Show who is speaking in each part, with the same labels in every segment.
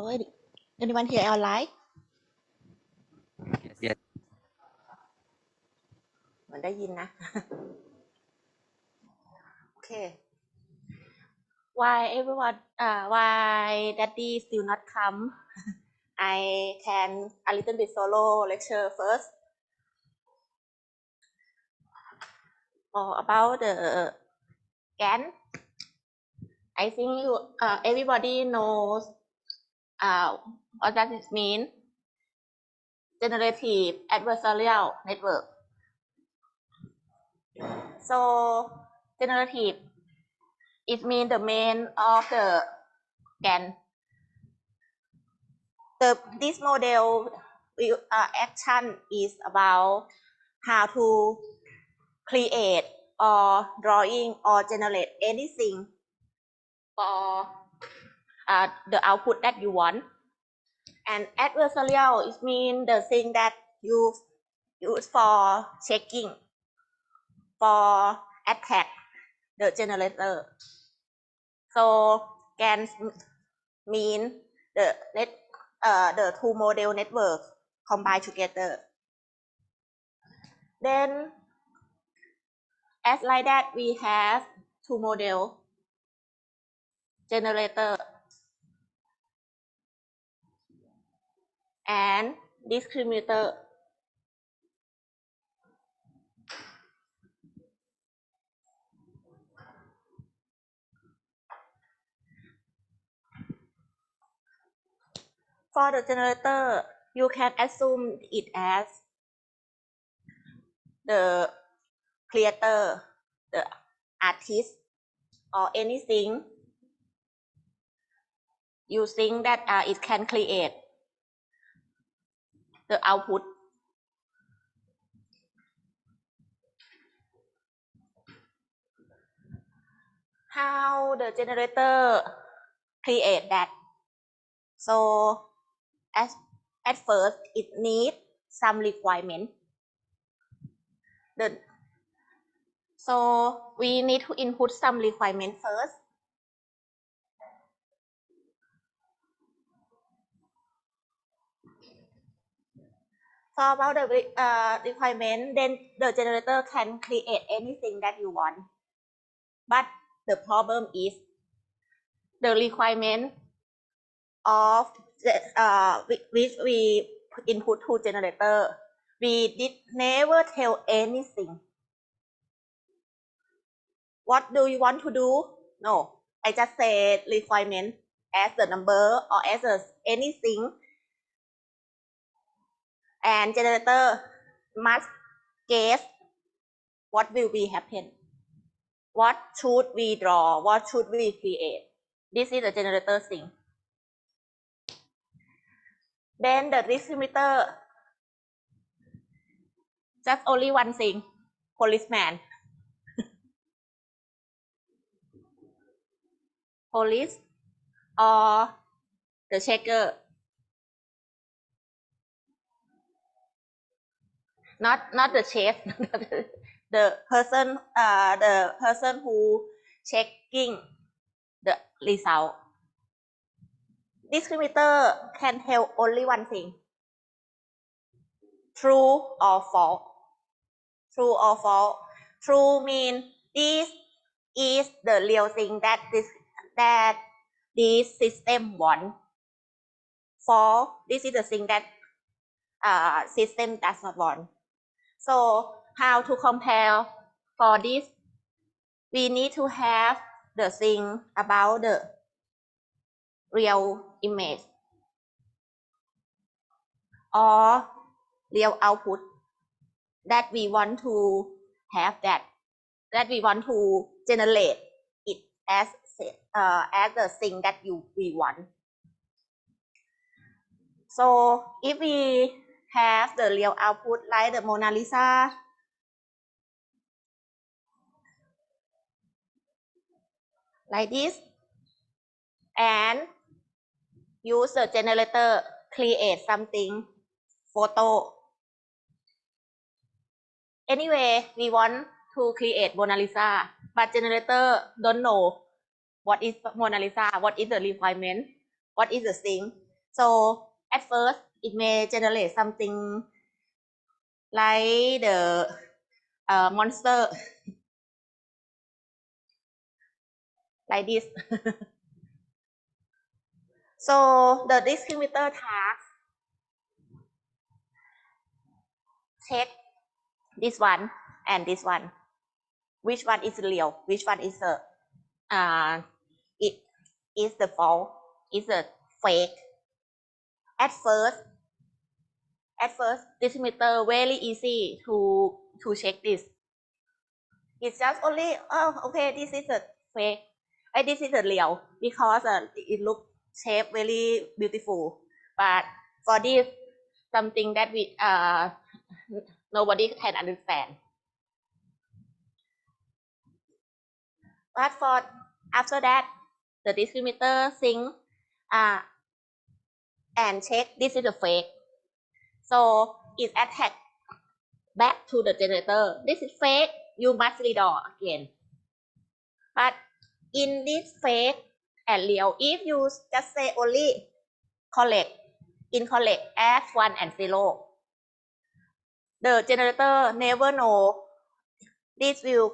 Speaker 1: Hello, anyone here online?
Speaker 2: Yes.
Speaker 1: เหมือนได้ยินนะ Okay. Why everyone? Why Daddy still not come? I can a little bit solo lecture first. About the GAN. I think everybody knows what does it mean. Generative adversarial network. So generative, it means the main of the GAN. This model action is about how to create or drawing or generate anything for the output that you want. And adversarial is mean the thing that you use for checking, for attack the generator. So GAN mean the two model networks combined together. Then as like that we have two model generator and discriminator. For the generator, you can assume it as the creator, the artist, or anything you think that it can create the output. How the generator create that? So at first it needs some requirement. So we need to input some requirement first. So about the requirement, then the generator can create anything that you want. But the problem is the requirement of which we input to generator. We did never tell anything. What do you want to do? No, I just said requirement as the number or as anything, and generator must guess what will be happen. What should we draw? What should we create? This is the generator thing. Then the distributor, just only one thing, policeman. Police or the checker. Not the chef. the person who checking the result. Discriminator can tell only one thing, true or false. True or false. True means this is the real thing that this system wants. False, this is the thing that system does not want. So how to compare for this? We need to have the thing about the real image or real output that we want to have, that we want to generate it as the thing that we want. So if we have the real output like the Mona Lisa, like this, and use the generator create something, photo. Anyway, we want to create Mona Lisa, but generator don't know what is Mona Lisa, what is the requirement, what is the thing. So at first, it may generate something like the monster like this. So the discriminator task check this one and this one. Which one is real? Which one is it is the false? Is a fake? At first, discriminator very easy to check this. It's just only, oh, okay, this is a fake. This is a real because it looks shape very beautiful. But for this, something that we nobody can understand. But for after that, the discriminator think and check this is a fake. So it attack back to the generator. This is fake. You must redraw again. But in this fake and real, if you just say only correct, incorrect as 1 and 0, the generator never know this will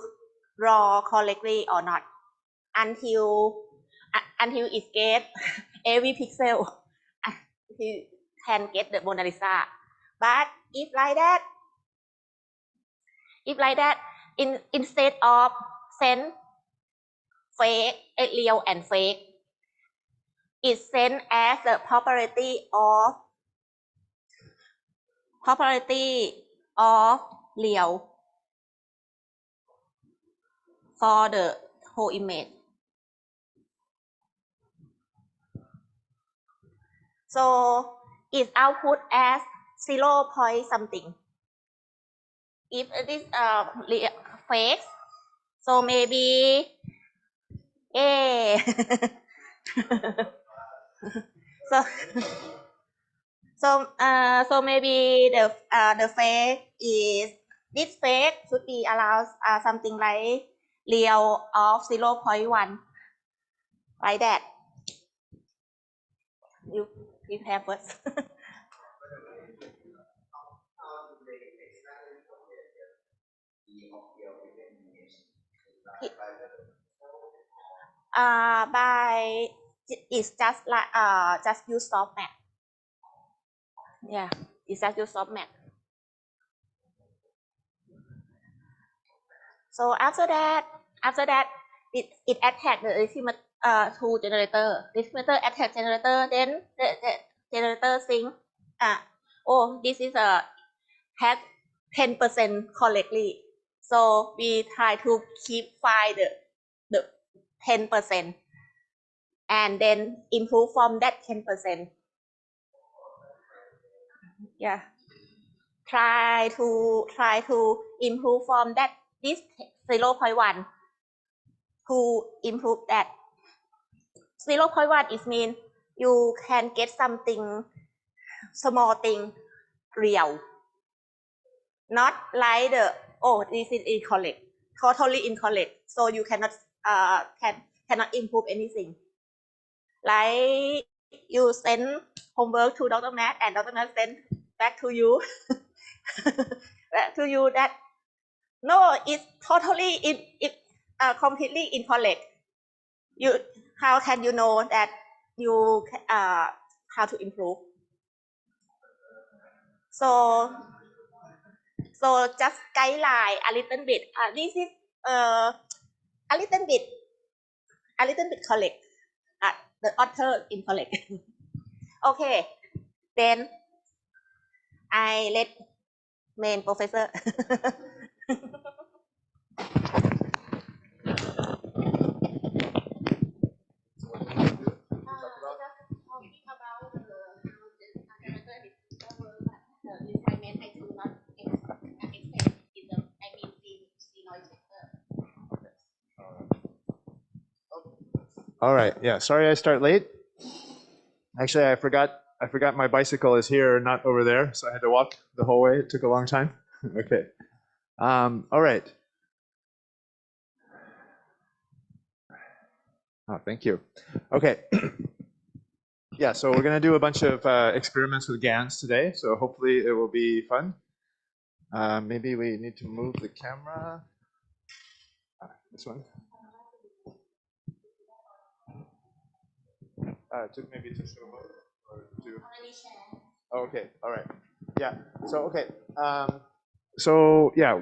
Speaker 1: draw correctly or not until it gets every pixel. He can get the Mona Lisa. But if like that, instead of send fake, real and fake, it sent as the property of real for the whole image. So its output as 0 point something. If it is fake, so maybe so so maybe the fake is this fake should be allowed something like real of 0.1 like that. You have words. By it's just like just use softmax. Yeah, it's just use softmax. So after that, it attack the to generator. Discriminator attack generator. Then the generator think, oh, this is has 10% correctly. So we try to find the 10% and then improve from that 10%. Yeah. Try to improve from that this 0.1 to improve that. 0.1 is mean you can get something small thing real. Not like this is incorrect, totally incorrect. So you cannot improve anything. Like you send homework to Dr. Matt and Dr. Matt send back to you that no, it's totally completely incorrect. How can you know that you how to improve? So just guideline a little bit. This is a little bit correct. The author incorrect. Okay, then I let main professor.
Speaker 2: All right. Yeah. Sorry I start late. Actually, I forgot my bicycle is here, not over there, so I had to walk the whole way. It took a long time. Okay. All right. Oh, thank you. Okay. Yeah, so we're going to do a bunch of experiments with GANs today, so hopefully it will be fun. Maybe we need to move the camera. This one. Maybe to show both or to. Oh, okay. All right. Yeah. So okay. So yeah,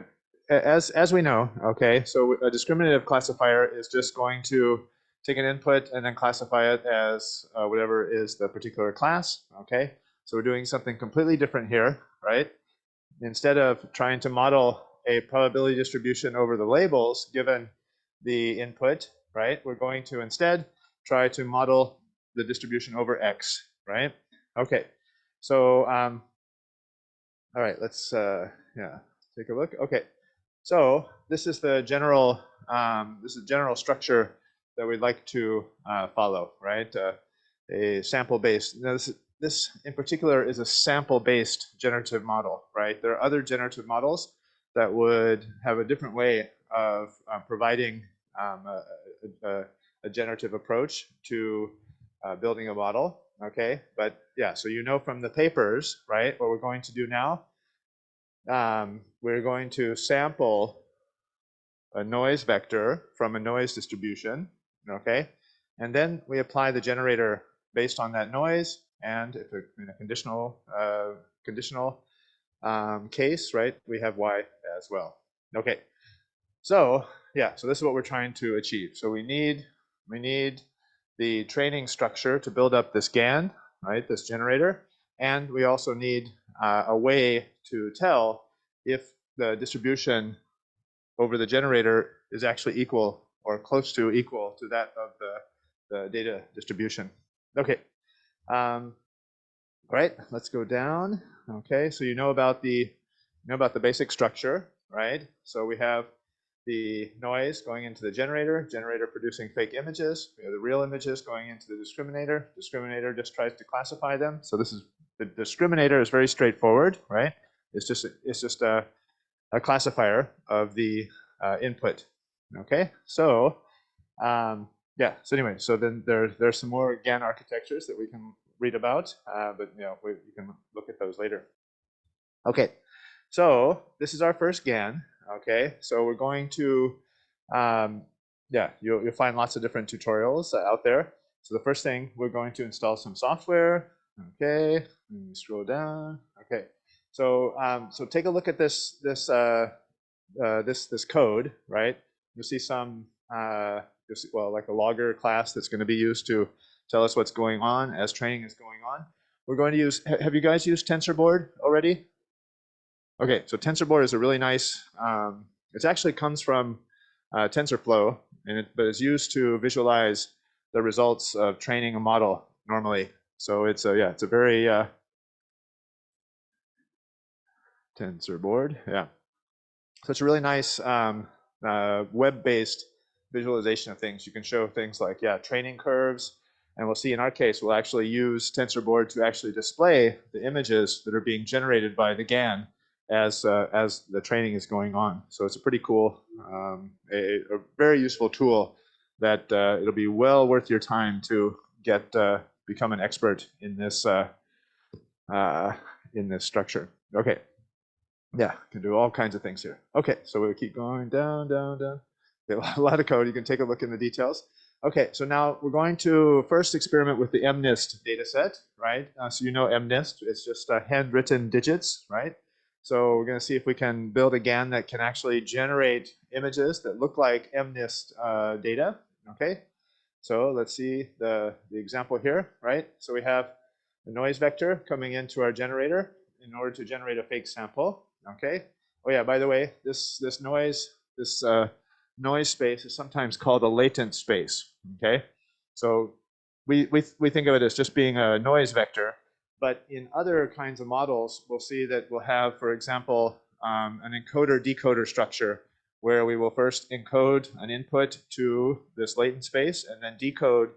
Speaker 2: as we know, okay. So a discriminative classifier is just going to take an input and then classify it as whatever is the particular class. Okay. So we're doing something completely different here, right? Instead of trying to model a probability distribution over the labels given the input, right? We're going to instead try to model the distribution over X, right? Okay, so all right, let's yeah, take a look. Okay, so this is the general structure that we'd like to follow, right? A sample-based. Now this in particular is a sample-based generative model, right? There are other generative models that would have a different way of providing a generative approach to building a model, okay? But yeah, so you know from the papers, right, what we're going to do now, we're going to sample a noise vector from a noise distribution, okay? And then we apply the generator based on that noise, and if in a conditional case, right, we have y as well. Okay, so yeah, so this is what we're trying to achieve. So we need the training structure to build up this GAN, right, this generator, and we also need a way to tell if the distribution over the generator is actually equal or close to equal to that of the data distribution. Okay, right, let's go down. Okay, so you know about the basic structure, right? So we have the noise going into the generator producing fake images. We have the real images going into the discriminator just tries to classify them. So this is the discriminator is very straightforward, right? It's just a classifier of the input. Okay, so yeah. So anyway, so then there's some more GAN architectures that we can read about, but you can look at those later. Okay, so this is our first GAN. Okay, so we're going to yeah, you'll find lots of different tutorials out there. So the first thing, we're going to install some software. Okay, let me scroll down. Okay, so so take a look at this code, right? You'll see some well, like a logger class that's going to be used to tell us what's going on as training is going on. We're going to use. Have you guys used TensorBoard already? Okay, so TensorBoard is a really nice. It actually comes from TensorFlow, but it's used to visualize the results of training a model normally. So it's a it's a very TensorBoard, yeah. So it's a really nice web-based visualization of things. You can show things like training curves, and we'll see in our case we'll actually use TensorBoard to actually display the images that are being generated by the GAN as the training is going on. So it's a pretty cool, a very useful tool that it'll be well worth your time to get become an expert in this structure. Okay. Yeah, can do all kinds of things here. Okay, so we'll keep going down, down, down. Okay, a lot of code. You can take a look in the details. Okay, so now we're going to first experiment with the MNIST data set, right? So you know MNIST, it's just handwritten digits, right? So we're going to see if we can build a GAN that can actually generate images that look like MNIST data, okay? So let's see the example here, right? So we have the noise vector coming into our generator in order to generate a fake sample. Okay. Oh yeah. By the way, this noise space is sometimes called a latent space. Okay. So we think of it as just being a noise vector, but in other kinds of models, we'll see that we'll have, for example, an encoder-decoder structure where we will first encode an input to this latent space and then decode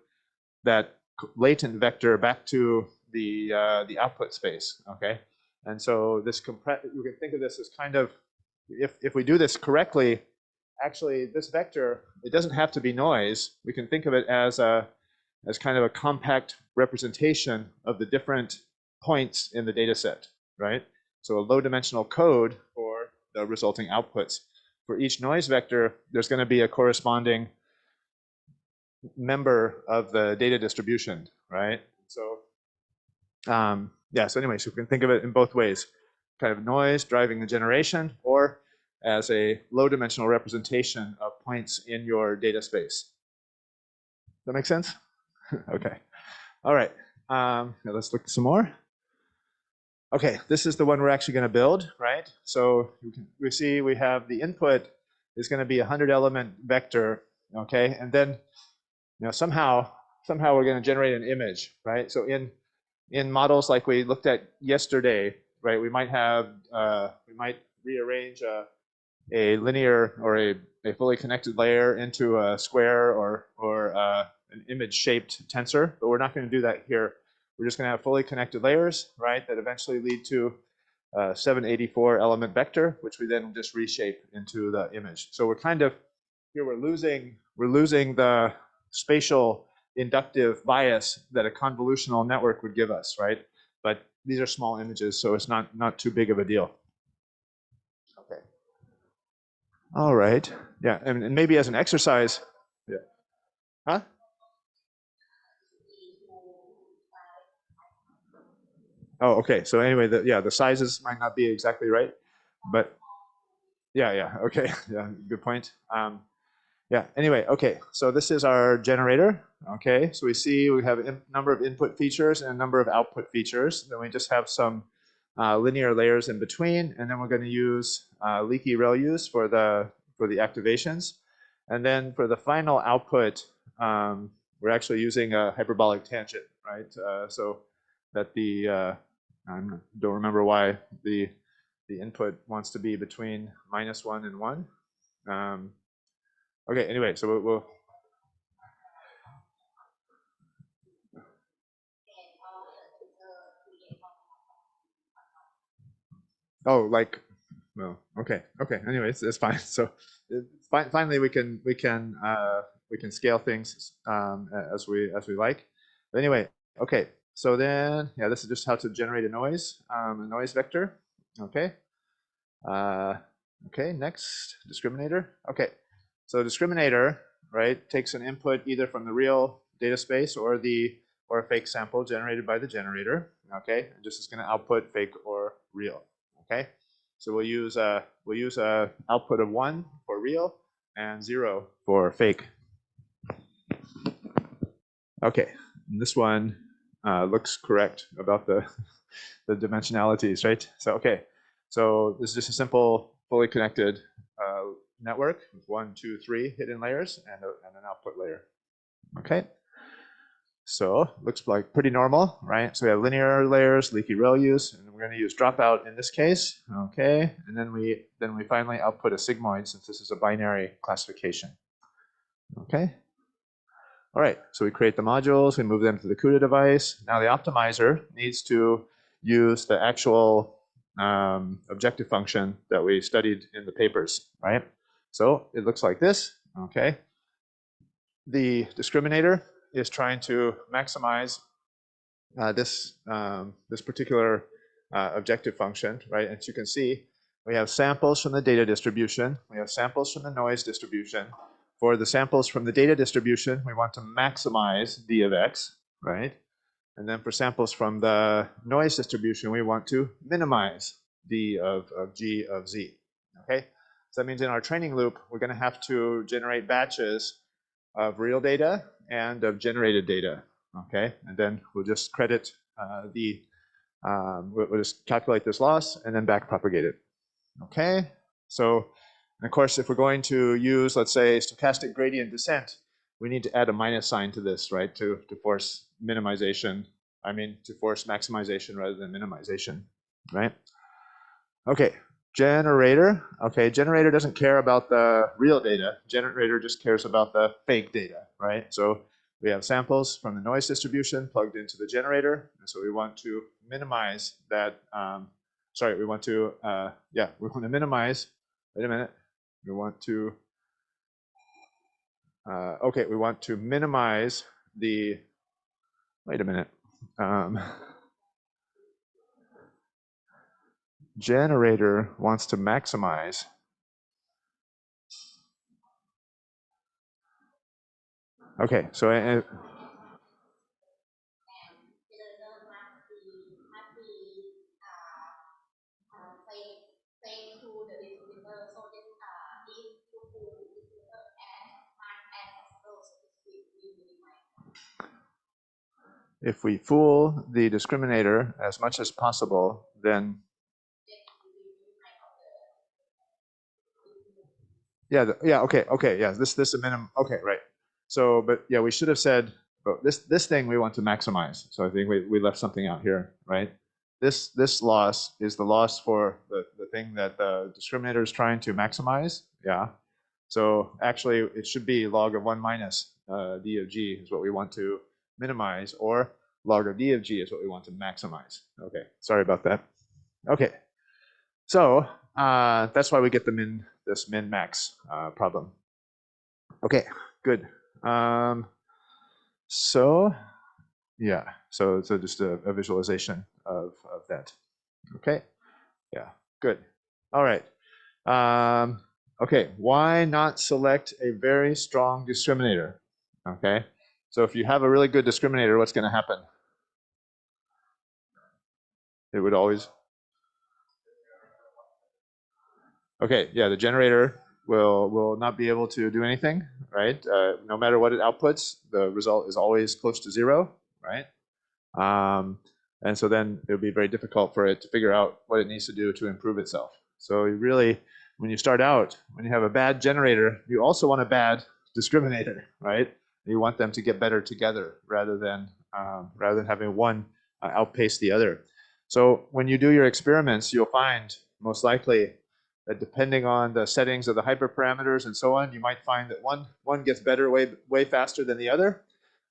Speaker 2: that latent vector back to the output space. Okay. And so this you can think of this as kind of, if we do this correctly, actually this vector, it doesn't have to be noise. We can think of it as as kind of a compact representation of the different points in the data set, right? So a low dimensional code for the resulting outputs. For each noise vector, there's going to be a corresponding member of the data distribution, right? So yeah, so anyway, so we can think of it in both ways, kind of noise driving the generation, or as a low dimensional representation of points in your data space. Does that make sense? Okay. All right. Now let's look some more. Okay, this is the one we're actually going to build, right? So we see we have the input is going to be a 100-element vector, okay? And then, somehow we're going to generate an image, right? So in models like we looked at yesterday, right, we might rearrange a linear or a fully connected layer into a square or an image-shaped tensor, but we're not going to do that here. We're just going to have fully connected layers, right, that eventually lead to a 784-element vector, which we then just reshape into the image. So we're kind of here. We're losing the spatial inductive bias that a convolutional network would give us, right? But these are small images, so it's not too big of a deal. Okay. All right. Yeah, and maybe as an exercise. Yeah. Huh? Oh, okay. So anyway, the sizes might not be exactly right, but yeah. Okay. Yeah, good point. Yeah. Anyway, okay. So this is our generator. Okay. So we see we have a number of input features and a number of output features. Then we just have some linear layers in between, and then we're going to use leaky ReLUs for the activations, and then for the final output, we're actually using a hyperbolic tangent, right? So that I don't remember why the input wants to be between -1 and 1. Okay, anyway, so we'll oh, like, well, okay. Anyways, it's fine. So finally, we can scale things as we like. But anyway, okay. So then, yeah, this is just how to generate a noise vector. Okay. Okay. Next, discriminator. Okay. So discriminator, right, takes an input either from the real data space or a fake sample generated by the generator. Okay, and just is going to output fake or real. Okay, so we'll use a output of 1 for real and 0 for fake. Okay, and this one looks correct about the dimensionalities, right? So okay, so this is just a simple fully connected network with 1, 2, 3 hidden layers and an output layer. Okay. So looks like pretty normal, right? So we have linear layers, leaky ReLUs, and we're going to use dropout in this case. Okay, and then we finally output a sigmoid since this is a binary classification. Okay. All right, so we create the modules, we move them to the CUDA device. Now the optimizer needs to use the actual objective function that we studied in the papers, right? So it looks like this, okay? The discriminator is trying to maximize this particular objective function, right? As you can see, we have samples from the data distribution, we have samples from the noise distribution. For the samples from the data distribution, we want to maximize d of x, right? And then for samples from the noise distribution, we want to minimize d of g of z, okay? So that means in our training loop, we're going to have to generate batches of real data and of generated data, okay? And then we'll just credit we'll just calculate this loss and then backpropagate it, okay? So, and of course, if we're going to use, let's say, stochastic gradient descent, we need to add a minus sign to this, right? To force minimization, to force maximization rather than minimization, right? Okay, generator. Okay, generator doesn't care about the real data. Generator just cares about the fake data, right? So we have samples from the noise distribution plugged into the generator. And so we want to minimize that. We want to, minimize, wait a minute. We want to, we want to minimize the wait a minute. Generator wants to maximize. Okay, so if we fool the discriminator as much as possible, then okay, yeah, this is a minimum. Okay, right. So, but yeah, we should have said, but this thing we want to maximize. So I think we left something out here, right? This loss is the loss for the thing that the discriminator is trying to maximize. Yeah. So actually, it should be log of 1 minus d of g is what we want to minimize, or log of d of g is what we want to maximize. Okay, sorry about that. Okay, so that's why we get this min-max problem. Okay, good. So yeah, so just a visualization of that. Okay, yeah, good. All right. Okay, why not select a very strong discriminator? Okay, so if you have a really good discriminator, what's going to happen? It would always. Okay, yeah, the generator will not be able to do anything, right? No matter what it outputs, the result is always close to 0, right? And so then it would be very difficult for it to figure out what it needs to do to improve itself. So you really, when you start out, when you have a bad generator, you also want a bad discriminator, right? You want them to get better together rather than having one outpace the other. So when you do your experiments, you'll find most likely that depending on the settings of the hyperparameters and so on, you might find that one gets better way faster than the other.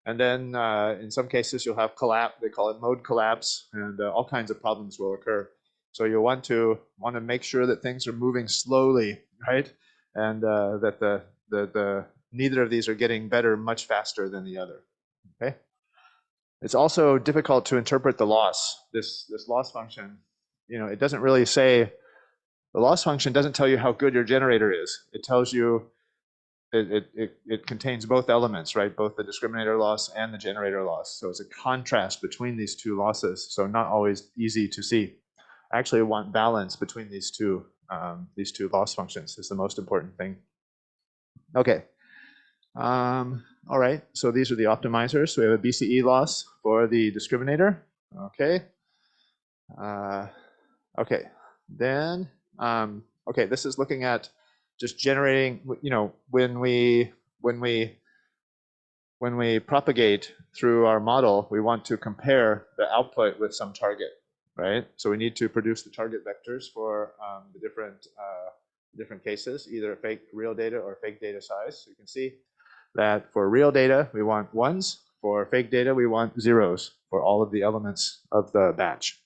Speaker 2: And then in some cases, you'll have collapse. They call it mode collapse, and all kinds of problems will occur. So you'll want to make sure that things are moving slowly, right? And that the neither of these are getting better much faster than the other. Okay. It's also difficult to interpret the loss. This loss function, it doesn't really say. The loss function doesn't tell you how good your generator is. It tells you it contains both elements, right? Both the discriminator loss and the generator loss. So it's a contrast between these two losses. So not always easy to see. I actually want balance between these two loss functions is the most important thing. Okay. All right. So these are the optimizers. So we have a BCE loss for the discriminator. Okay. Okay. Then okay, this is looking at just generating, when we propagate through our model, we want to compare the output with some target, right? So we need to produce the target vectors for the different cases, either fake real data or fake data size. So you can see that for real data, we want 1s. For fake data, we want 0s for all of the elements of the batch.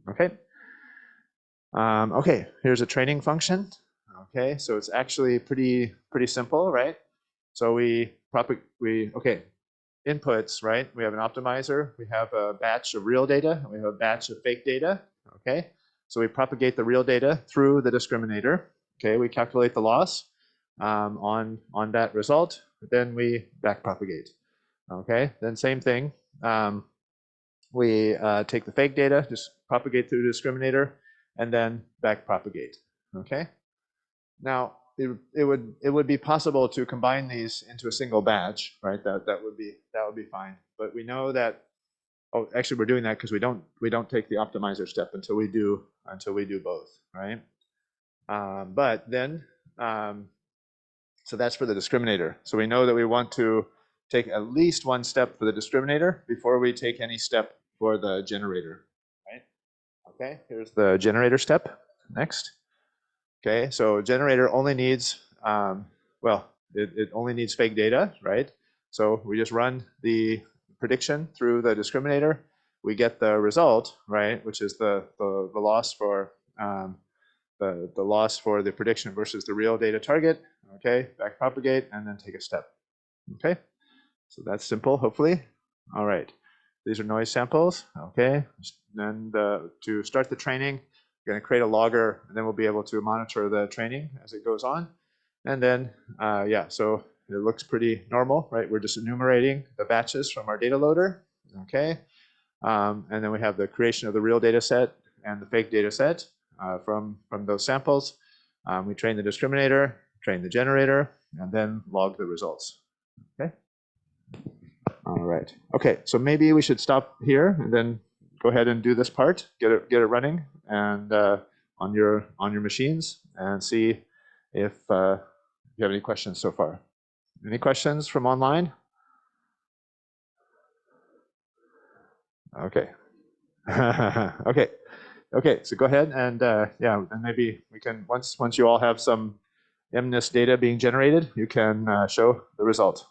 Speaker 2: Okay. Okay, here's a training function. Okay, so it's actually pretty simple, right? So okay, inputs, right? We have an optimizer, we have a batch of real data, and we have a batch of fake data. Okay, so we propagate the real data through the discriminator. Okay, we calculate the loss on that result. Then we backpropagate. Okay, then same thing. We take the fake data, just propagate through the discriminator, and then backpropagate. Okay. Now it would be possible to combine these into a single batch, right? That would be fine. But we know that. Oh, actually, we're doing that because we don't take the optimizer step until we do both, right? But then so that's for the discriminator. So we know that we want to take at least one step for the discriminator before we take any step for the generator, right? Okay, here's the generator step. Next. Okay, so generator only needs, it only needs fake data, right? So we just run the prediction through the discriminator. We get the result, right, which is the loss for the loss for the prediction versus the real data target. Okay, backpropagate and then take a step. Okay, so that's simple, hopefully. All right. These are noise samples, okay? And to start the training, we're going to create a logger, and then we'll be able to monitor the training as it goes on. And then, yeah, so it looks pretty normal, right? We're just enumerating the batches from our data loader, okay? And then we have the creation of the real data set and the fake data set from those samples. We train the discriminator, train the generator, and then log the results, okay? All right. Okay, so maybe we should stop here and then go ahead and do this part, get it running, and on your machines, and see if you have any questions so far. Any questions from online? Okay. Okay. Okay. So go ahead and yeah, and maybe we can once you all have some MNIST data being generated, you can show the result.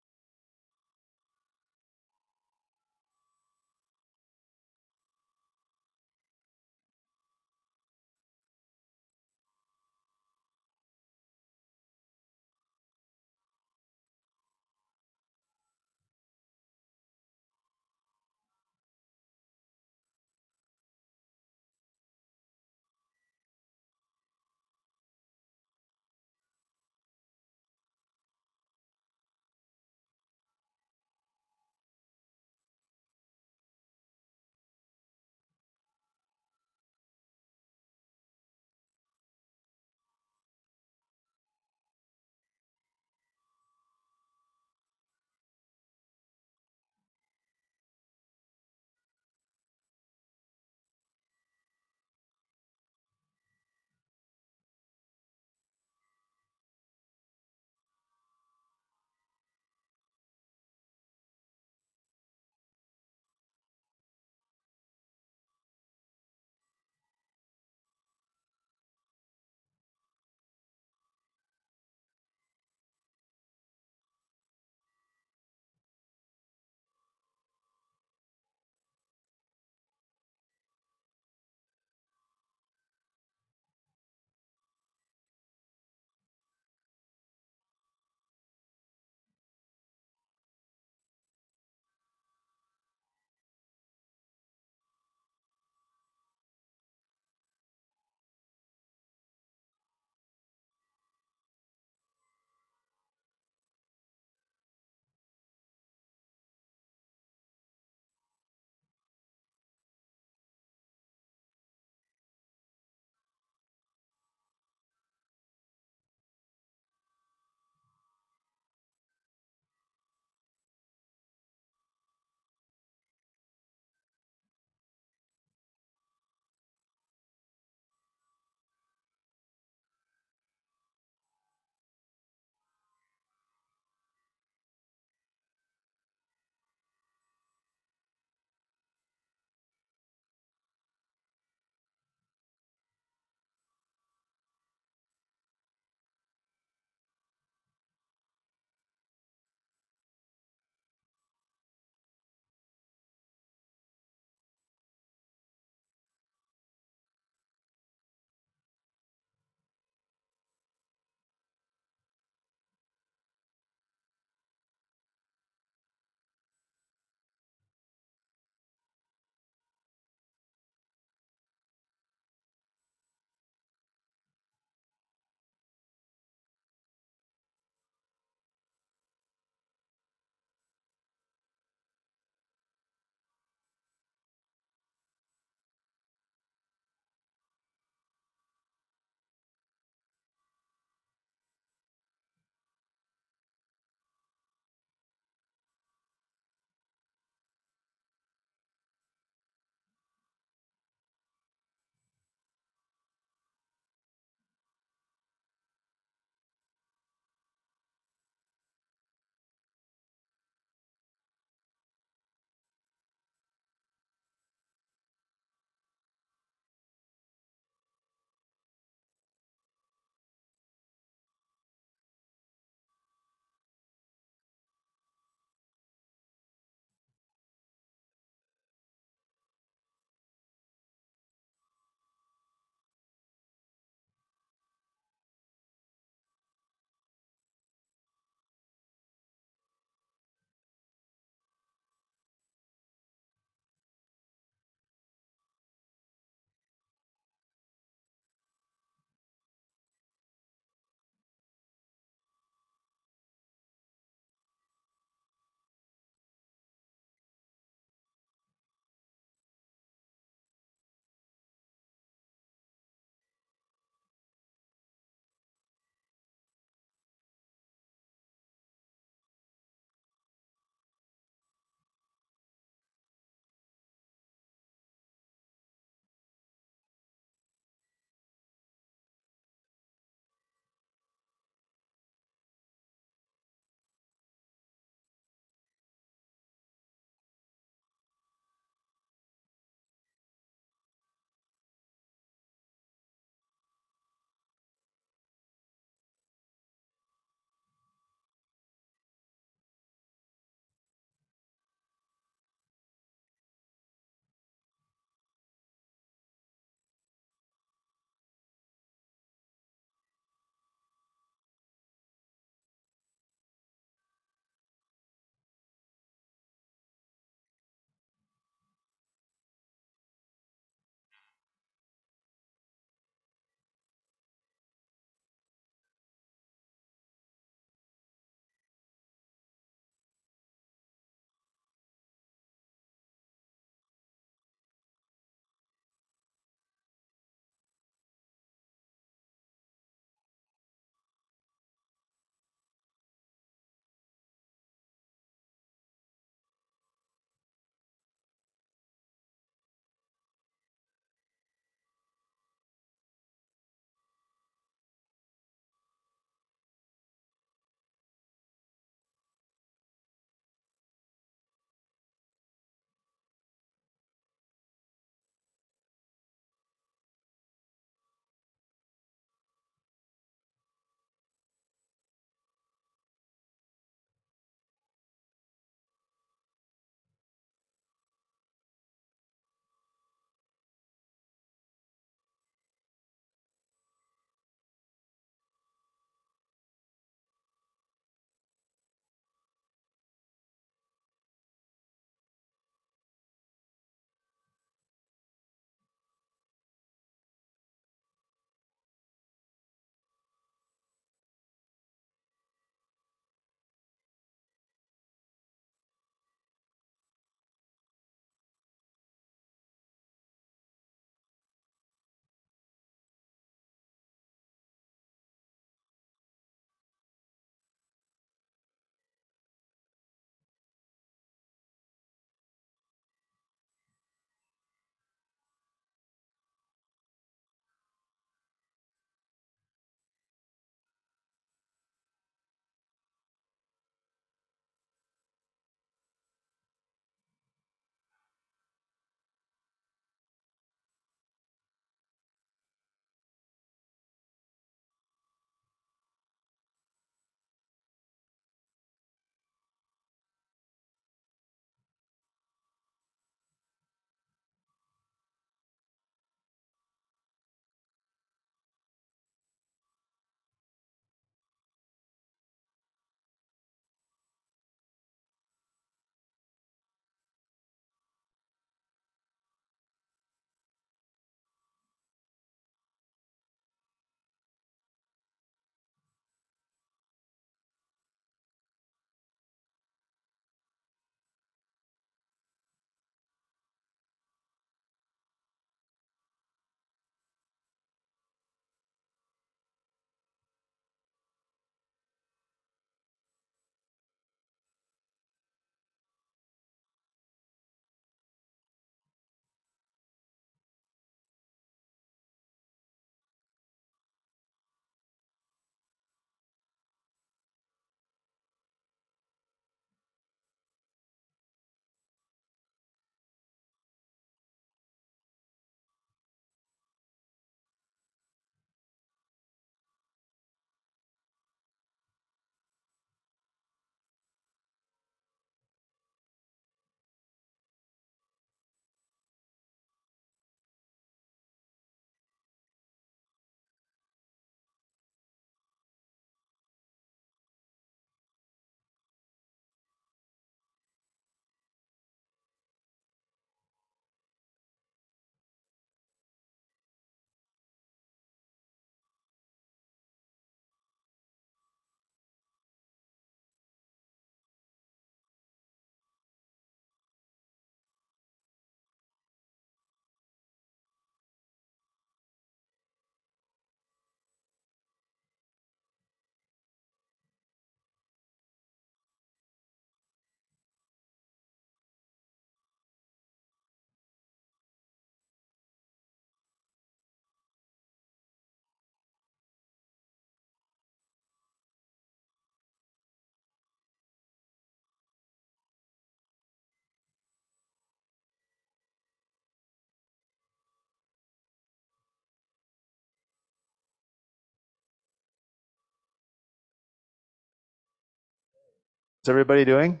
Speaker 2: How's everybody doing?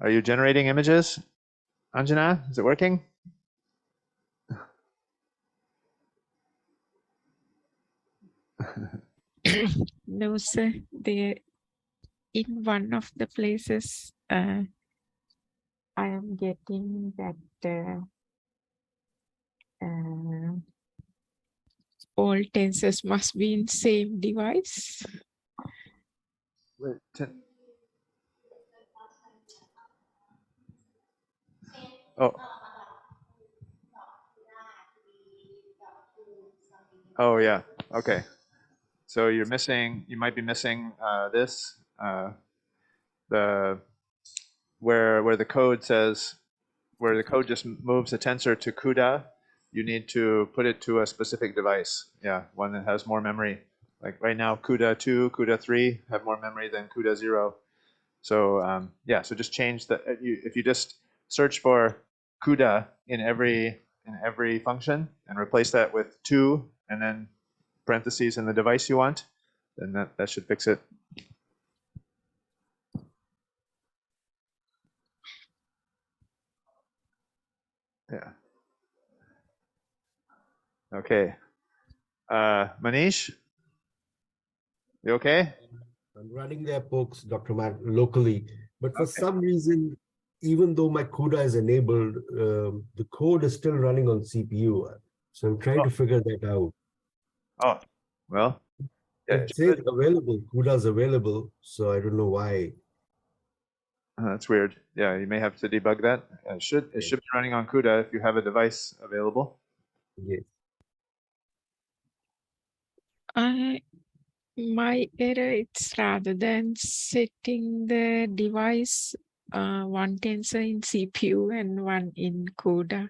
Speaker 2: Are you generating images? Anjana, is it working?
Speaker 3: No, sir. They in one of the places I am getting that all tensors must be in same device.
Speaker 2: Wait, oh. Oh yeah. Okay. So you're missing. You might be missing this. The where the code says where the code just moves the tensor to CUDA. You need to put it to a specific device. Yeah, one that has more memory. Like right now, CUDA 2, CUDA 3 have more memory than CUDA 0. So yeah, so just change the. If you just search for CUDA in every function and replace that with 2 and then parentheses in the device you want, then that should fix it. Yeah. Okay. Manish, you okay?
Speaker 4: I'm running their pokes, Dr. Matt, locally, but for some reason, even though my CUDA is enabled, the code is still running on CPU. So I'm trying to figure that out.
Speaker 2: Oh, well, yeah,
Speaker 4: It says available, CUDA is available, so I don't know why.
Speaker 2: that's weird. Yeah, you may have to debug that. It should be running on CUDA if you have a device available.
Speaker 4: Yes.
Speaker 3: My error, it's rather than setting the device one tensor in CPU and one in CUDA.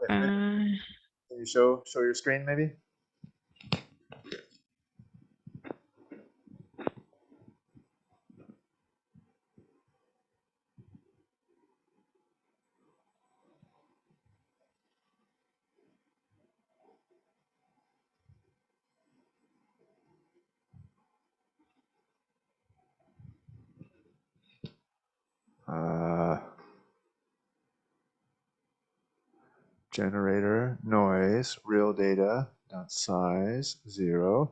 Speaker 2: Okay. Can you show your screen maybe? Generator, noise, real data, dot size, 0.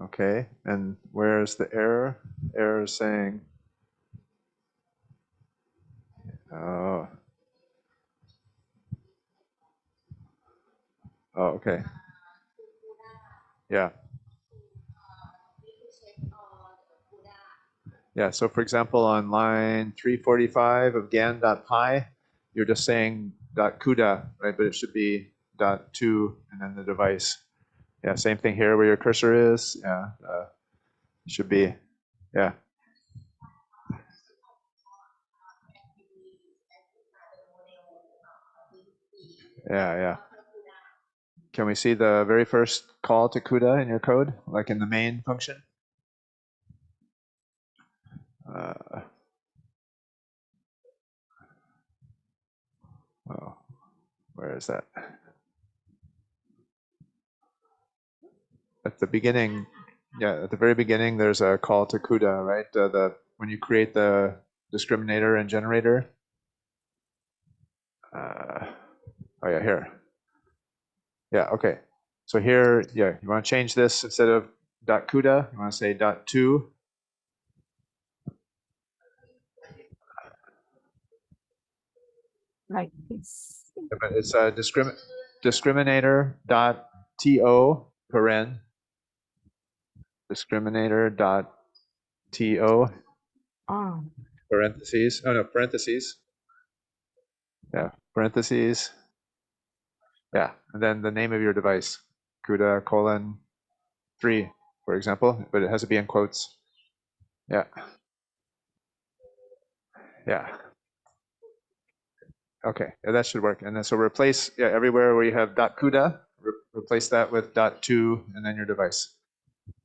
Speaker 2: Okay, and where's the error? Error is saying, oh, okay. Yeah. Yeah, so for example, on line 345 of GAN.py, you're just saying .CUDA, right? But it should be .2 and then the device. Yeah, same thing here where your cursor is. Yeah, it should be, yeah. Yeah. Can we see the very first call to CUDA in your code, like in the main function? Oh, where is that? At the beginning, yeah, at the very beginning, there's a call to CUDA, right? When you create the discriminator and generator. Oh yeah, here. Yeah, okay. So here, yeah, you want to change this instead of .CUDA, you want to say .2.
Speaker 3: Like this.
Speaker 2: But it's a discriminator.to paren discriminator.to parentheses. Oh no, parentheses. Yeah, parentheses. Yeah, and then the name of your device, CUDA : 3, for example, but it has to be in quotes. Yeah. Okay, yeah, that should work. And then so replace, everywhere where you have .CUDA, replace that with .2 and then your device.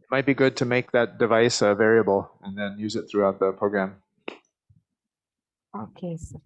Speaker 2: It might be good to make that device a variable and then use it throughout the program.
Speaker 3: Okay, sir.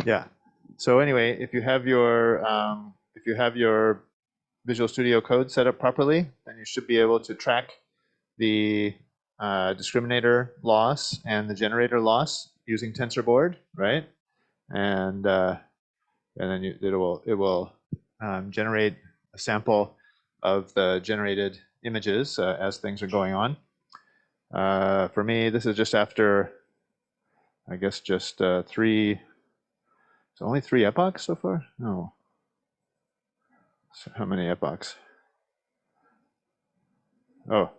Speaker 2: Yeah. So anyway, if you have your Visual Studio Code set up properly, then you should be able to track the discriminator loss and the generator loss using TensorBoard, right? And then it will generate a sample of the generated images as things are going on. For me, this is just after, I guess, just three. So only 3 epochs so far? No. So how many epochs? Oh,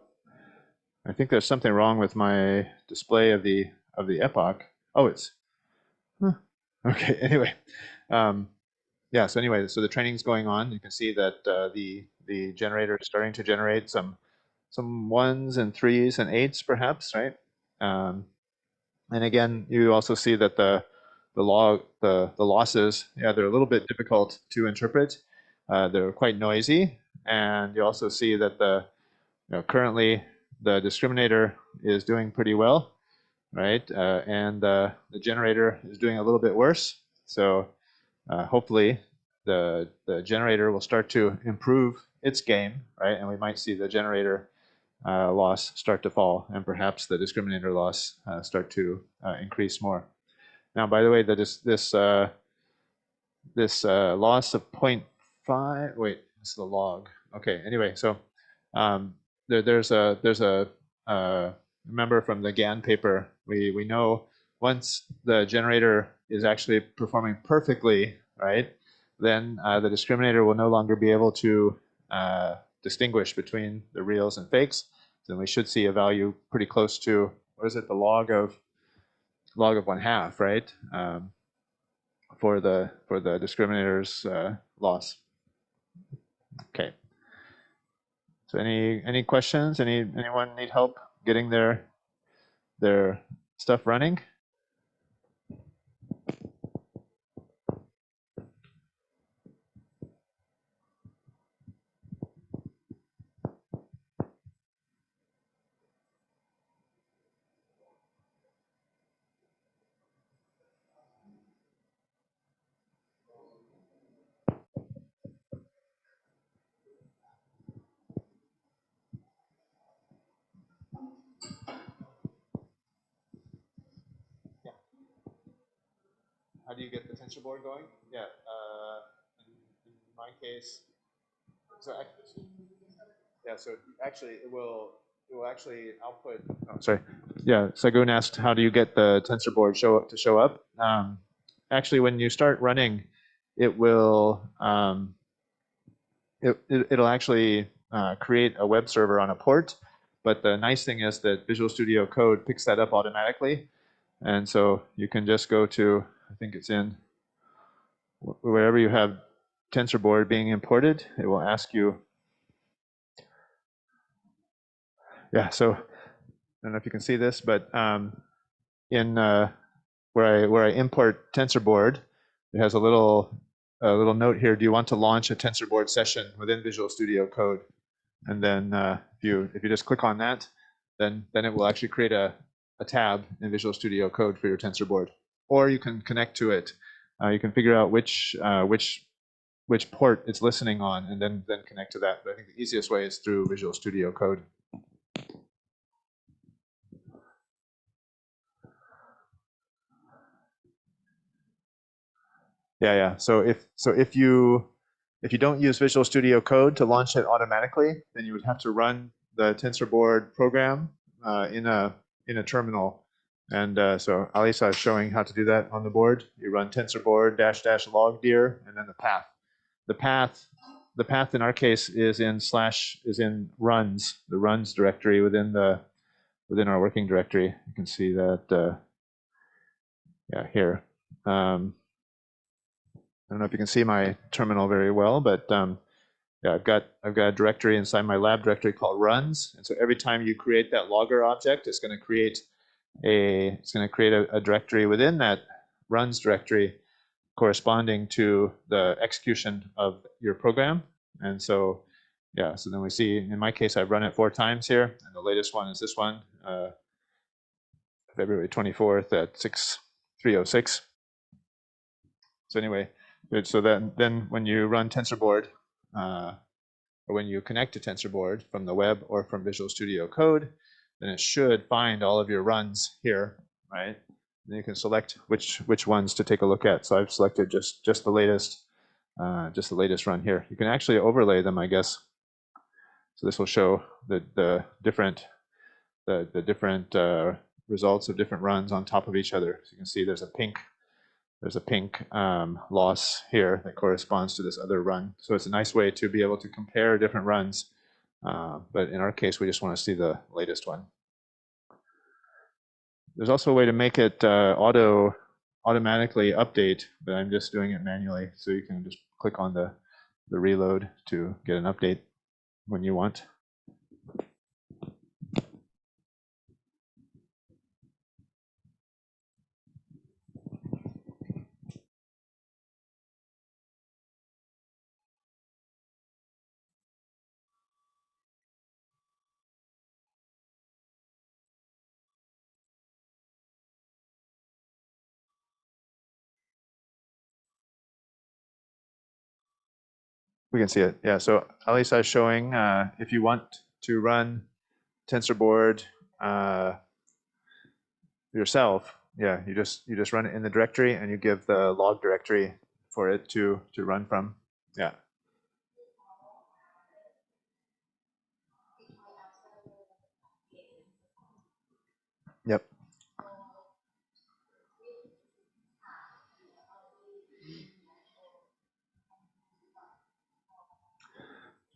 Speaker 2: I think there's something wrong with my display of the epoch. Oh, it's okay. Anyway, yeah. So anyway, so the training's going on. You can see that the generator is starting to generate some 1s and 3s and 8s, perhaps, right? And again, you also see that the losses, yeah, they're a little bit difficult to interpret. They're quite noisy, and you also see that currently the discriminator is doing pretty well, right? And the generator is doing a little bit worse. So hopefully the generator will start to improve its game, right? And we might see the generator loss start to fall, and perhaps the discriminator loss start to increase more. Now, by the way, this loss of 0.5. Wait, this is the log. Okay. Anyway, so there's a remember from the GAN paper, we know once the generator is actually performing perfectly, right, then the discriminator will no longer be able to distinguish between the reals and fakes. Then we should see a value pretty close to, what is it, the log of 1/2, right, for the discriminator's loss. Okay. So any questions? Anyone need help getting their stuff running? How do you get the TensorBoard going? Yeah, in my case, so actually it will actually output. Oh, sorry. Yeah, Sagun asked, how do you get the TensorBoard to show up? Actually, when you start running, it will it'll actually create a web server on a port. But the nice thing is that Visual Studio Code picks that up automatically. And so you can just go to, I think it's in wherever you have TensorBoard being imported, it will ask you. Yeah, so I don't know if you can see this, but in where I import TensorBoard, it has a little note here. Do you want to launch a TensorBoard session within Visual Studio Code? And then if you just click on that, then it will actually create a tab in Visual Studio Code for your TensorBoard. Or you can connect to it. You can figure out which port it's listening on, and then connect to that. But I think the easiest way is through Visual Studio Code. Yeah. So if you don't use Visual Studio Code to launch it automatically, then you would have to run the TensorBoard program in a terminal. And so Alisa is showing how to do that on the board. You run TensorBoard --logdir and then the path. The path in our case is in runs, the runs directory within our working directory. You can see that here. I don't know if you can see my terminal very well, but yeah, I've got a directory inside my lab directory called runs, and so every time you create that logger object, it's going to create a directory within that runs directory corresponding to the execution of your program. And so yeah, so then we see, in my case, I've run it 4 times here, and the latest one is this one, February 24th at 3:06. So anyway, good. So then when you run TensorBoard, or when you connect to TensorBoard from the web or from Visual Studio Code, then it should find all of your runs here, right? And you can select which ones to take a look at. So I've selected just the latest run here. You can actually overlay them, I guess. So this will show the different results of different runs on top of each other. So you can see there's a pink loss here that corresponds to this other run. So it's a nice way to be able to compare different runs. But in our case, we just want to see the latest one. There's also a way to make it automatically update, but I'm just doing it manually. So you can just click on the reload to get an update when you want. We can see it. Yeah, so Alisa is showing if you want to run TensorBoard yourself, yeah, you just run it in the directory and you give the log directory for it to run from. Yeah. Yep.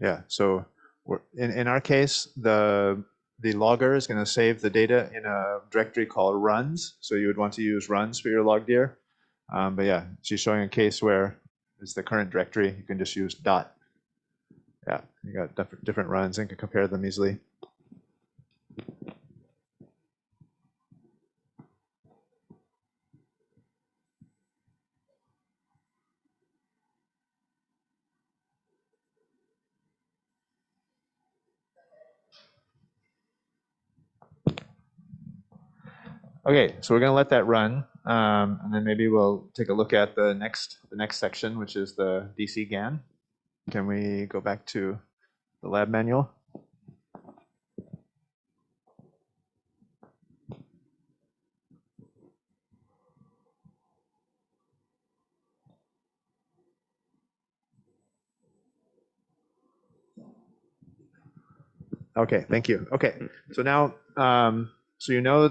Speaker 2: Yeah, so in our case, the logger is going to save the data in a directory called runs. So you would want to use runs for your log dir. But yeah, she's showing a case where it's the current directory. You can just use dot. Yeah, you got different runs and can compare them easily. Okay, so we're going to let that run, and then maybe we'll take a look at the next section, which is the DC GAN. Can we go back to the lab manual? Okay, thank you. Okay, so now, so you know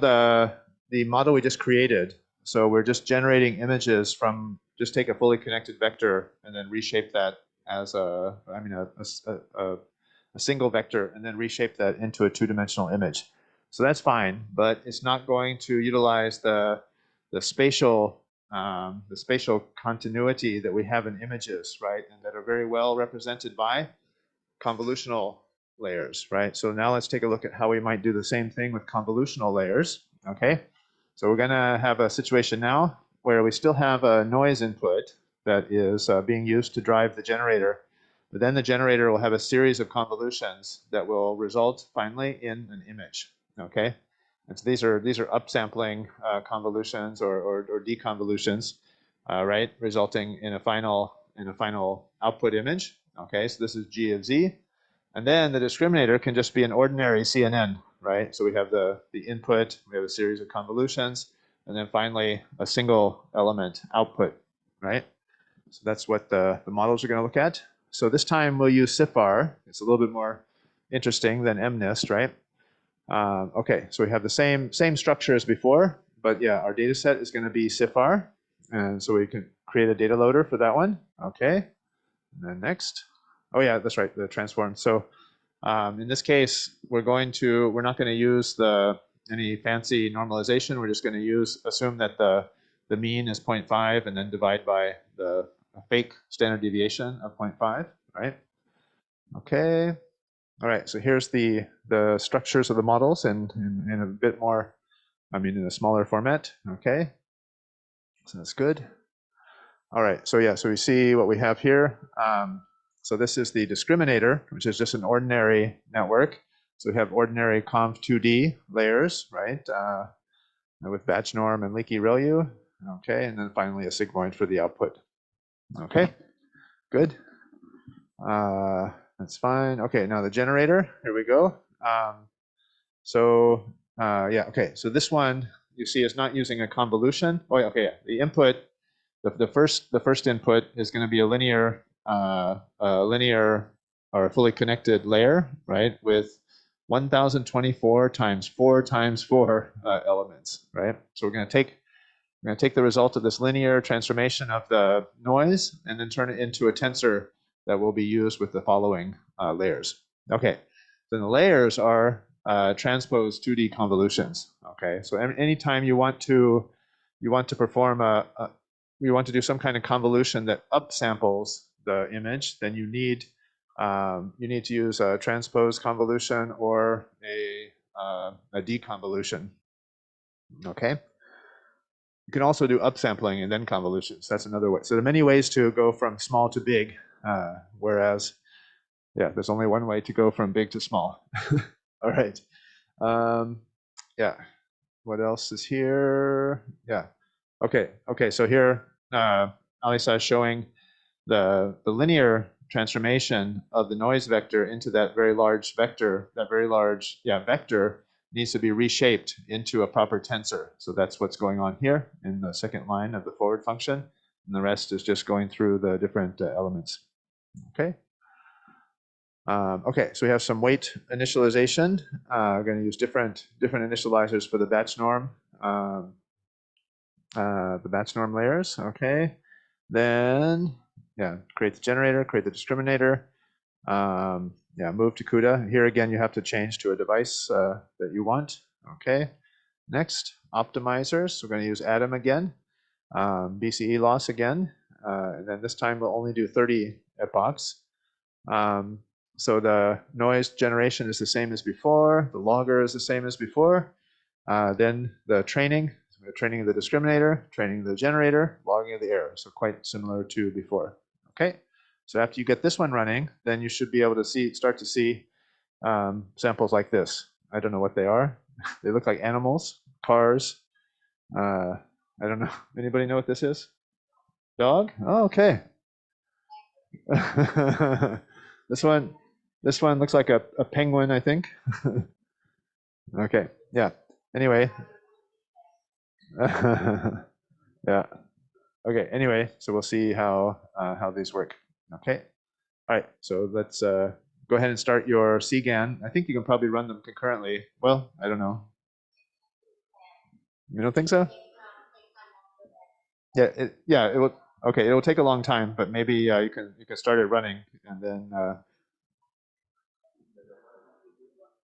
Speaker 2: the model we just created. So we're just generating images from, just take a fully connected vector and then reshape that as a single vector and then reshape that into a two-dimensional image. So that's fine, but it's not going to utilize the spatial continuity that we have in images, right? And that are very well represented by convolutional layers, right? So now let's take a look at how we might do the same thing with convolutional layers, okay? So we're gonna have a situation now where we still have a noise input that is being used to drive the generator, but then the generator will have a series of convolutions that will result finally in an image, okay? And so these are upsampling convolutions or deconvolutions, right? Resulting in a final output image, okay? So this is G of Z. And then the discriminator can just be an ordinary CNN, right? So we have the input, we have a series of convolutions, and then finally a single element output, right? So that's what the models are going to look at. So this time we'll use CIFAR. It's a little bit more interesting than MNIST, right? Okay, so we have the same structure as before, but yeah, our data set is going to be CIFAR. And so we can create a data loader for that one. Okay, and then next. Oh yeah, that's right, the transform. So in this case, we're not going to use any fancy normalization. We're just going to assume that the mean is 0.5 and then divide by the fake standard deviation of 0.5, right? Okay. All right, so here's the structures of the models in a bit more, in a smaller format. Okay, so that's good. All right, so yeah, so we see what we have here. So this is the discriminator, which is just an ordinary network. So we have ordinary conv2D layers, right, with batch norm and leaky ReLU. Okay, and then finally a sigmoid for the output. Okay, good. That's fine. Okay, now the generator, here we go. Yeah, okay, so this one you see is not using a convolution. Oh, yeah, okay, yeah. The input, the first input is going to be a linear or a fully connected layer, right, with 1024 times 4 times 4 elements, right? So we're going to take the result of this linear transformation of the noise and then turn it into a tensor that will be used with the following layers. Okay, then the layers are transposed 2D convolutions. Okay, so anytime you want to perform you want to do some kind of convolution that upsamples the image, then you need to use a transpose convolution or a deconvolution. Okay. You can also do upsampling and then convolutions. That's another way. So there are many ways to go from small to big, whereas, yeah, there's only one way to go from big to small. All right. Yeah. What else is here? Yeah. Okay. Okay. So here, Alisa is showing the linear transformation of the noise vector into that very large vector. That very large, vector needs to be reshaped into a proper tensor. So that's what's going on here in the second line of the forward function. And the rest is just going through the different elements. Okay. Okay, so we have some weight initialization. We're going to use different initializers for the batch norm. The batch norm layers. Okay. Then, create the generator, create the discriminator. Move to CUDA. Here again, you have to change to a device that you want. Okay. Next, optimizers. We're going to use Atom again. BCE loss again. And then this time we'll only do 30 epochs. So the noise generation is the same as before. The logger is the same as before. Then the training of the discriminator, training the generator, logging of the error. So quite similar to before. Okay. So after you get this one running, then you should be able to start to see samples like this. I don't know what they are. They look like animals, cars. I don't know. Anybody know what this is? Dog? Oh, okay. This one looks like a penguin, I think. Okay. Yeah. Anyway. Yeah. Okay. Anyway, so we'll see how these work. Okay. All right. So let's go ahead and start your CGAN. I think you can probably run them concurrently. Well, I don't know. You don't think so? Yeah. It will. Okay. It will take a long time, but maybe you can start it running, and then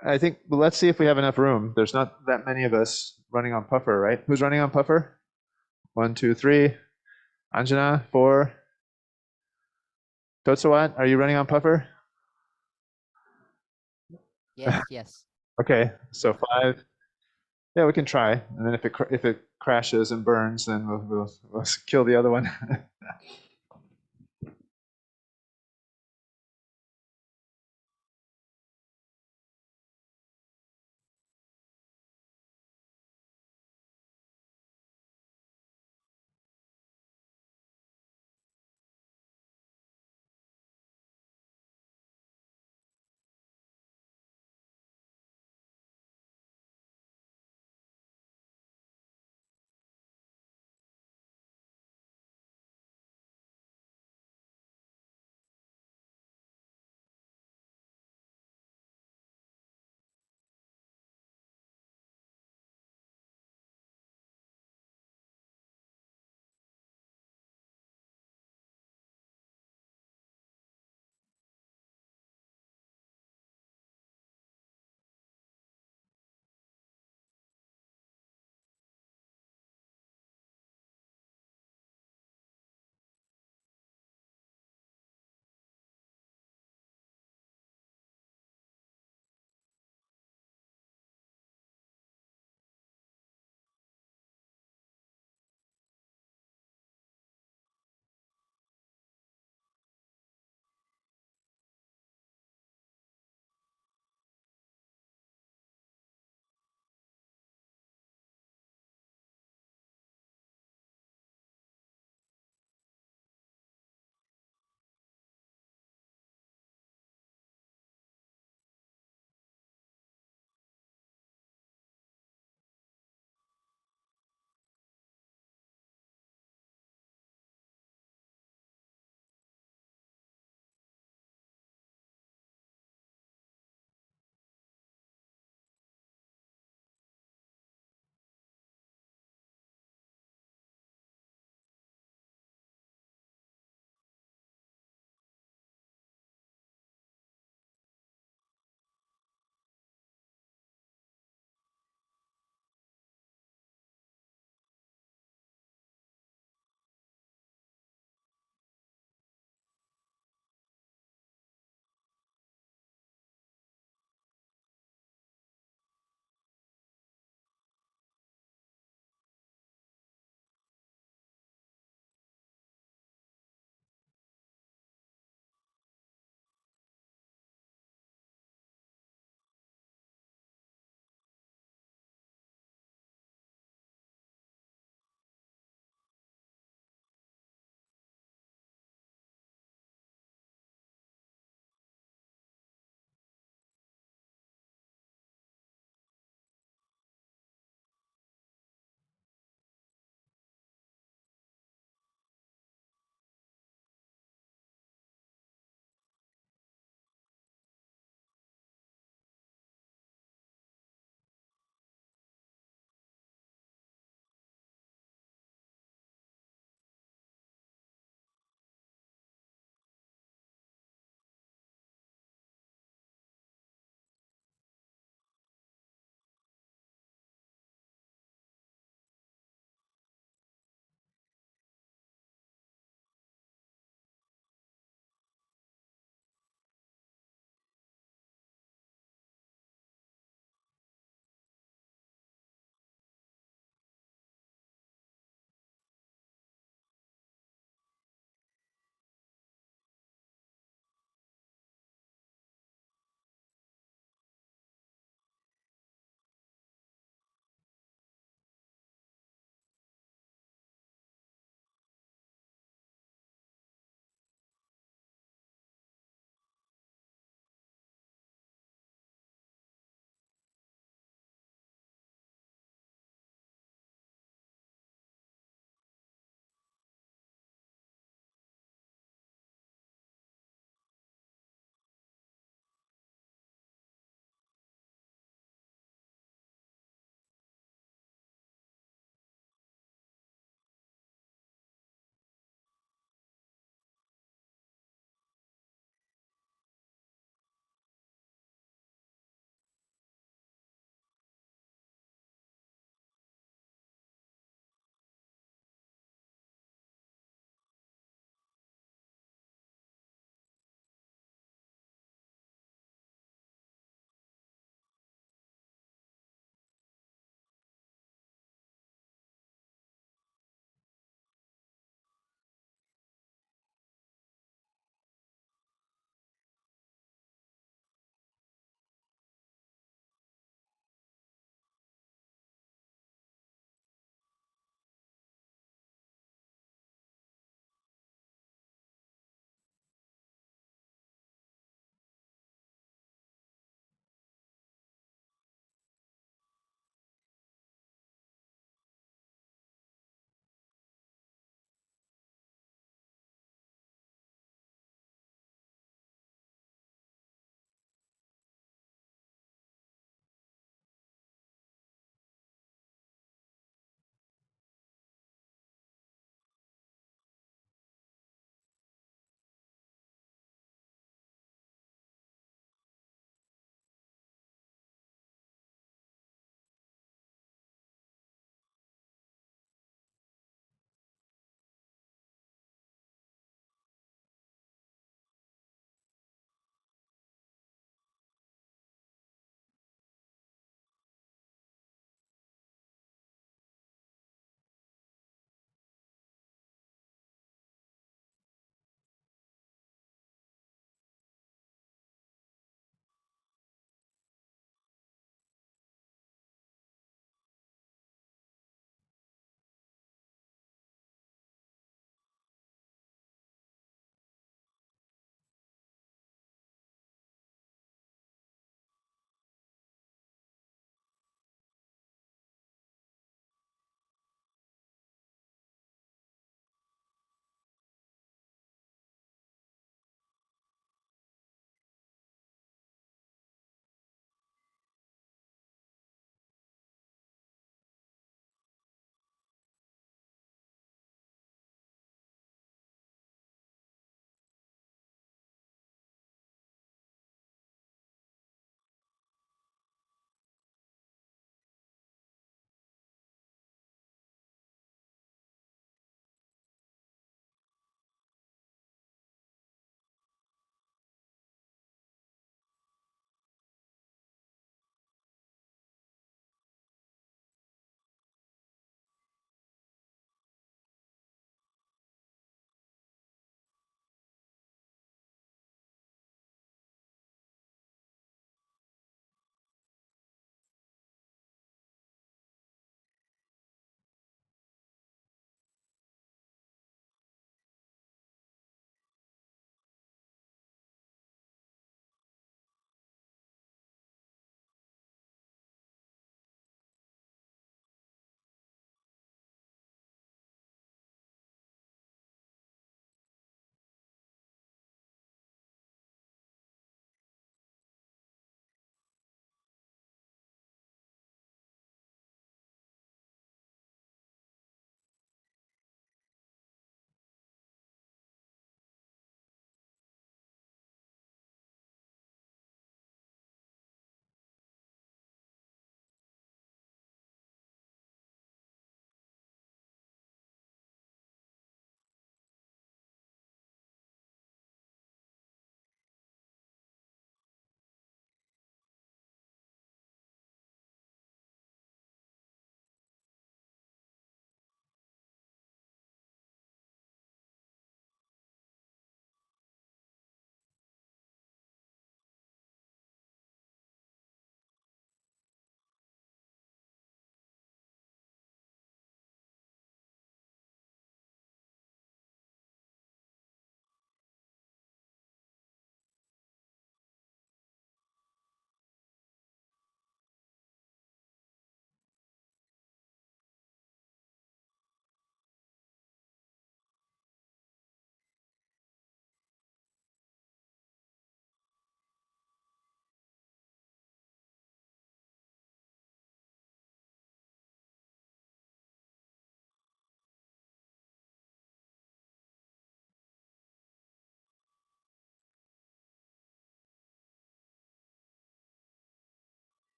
Speaker 2: I think. Well, let's see if we have enough room. There's not that many of us running on Puffer, right? Who's running on Puffer? 1, 2, 3. Anjana, 4. Totsawat, are you running on Puffer?
Speaker 5: Yes, yes.
Speaker 2: Okay, so 5. Yeah, we can try, and then if it crashes and burns, then we'll kill the other one.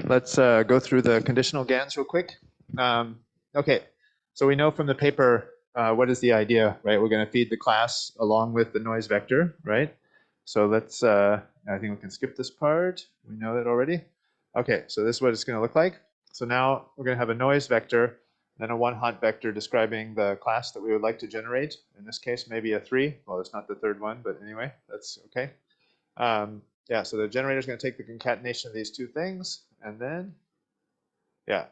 Speaker 2: let's go through the conditional GANs real quick. Okay, so we know from the paper what is the idea, right? We're going to feed the class along with the noise vector, right? So let's, I think we can skip this part. We know that already. Okay, so this is what it's going to look like. So now we're going to have a noise vector, then a one hot vector describing the class that we would like to generate. In this case, maybe a 3. Well, it's not the third one, but anyway, that's okay. Yeah, so the generator is going to take the concatenation of these two things, and then, yeah,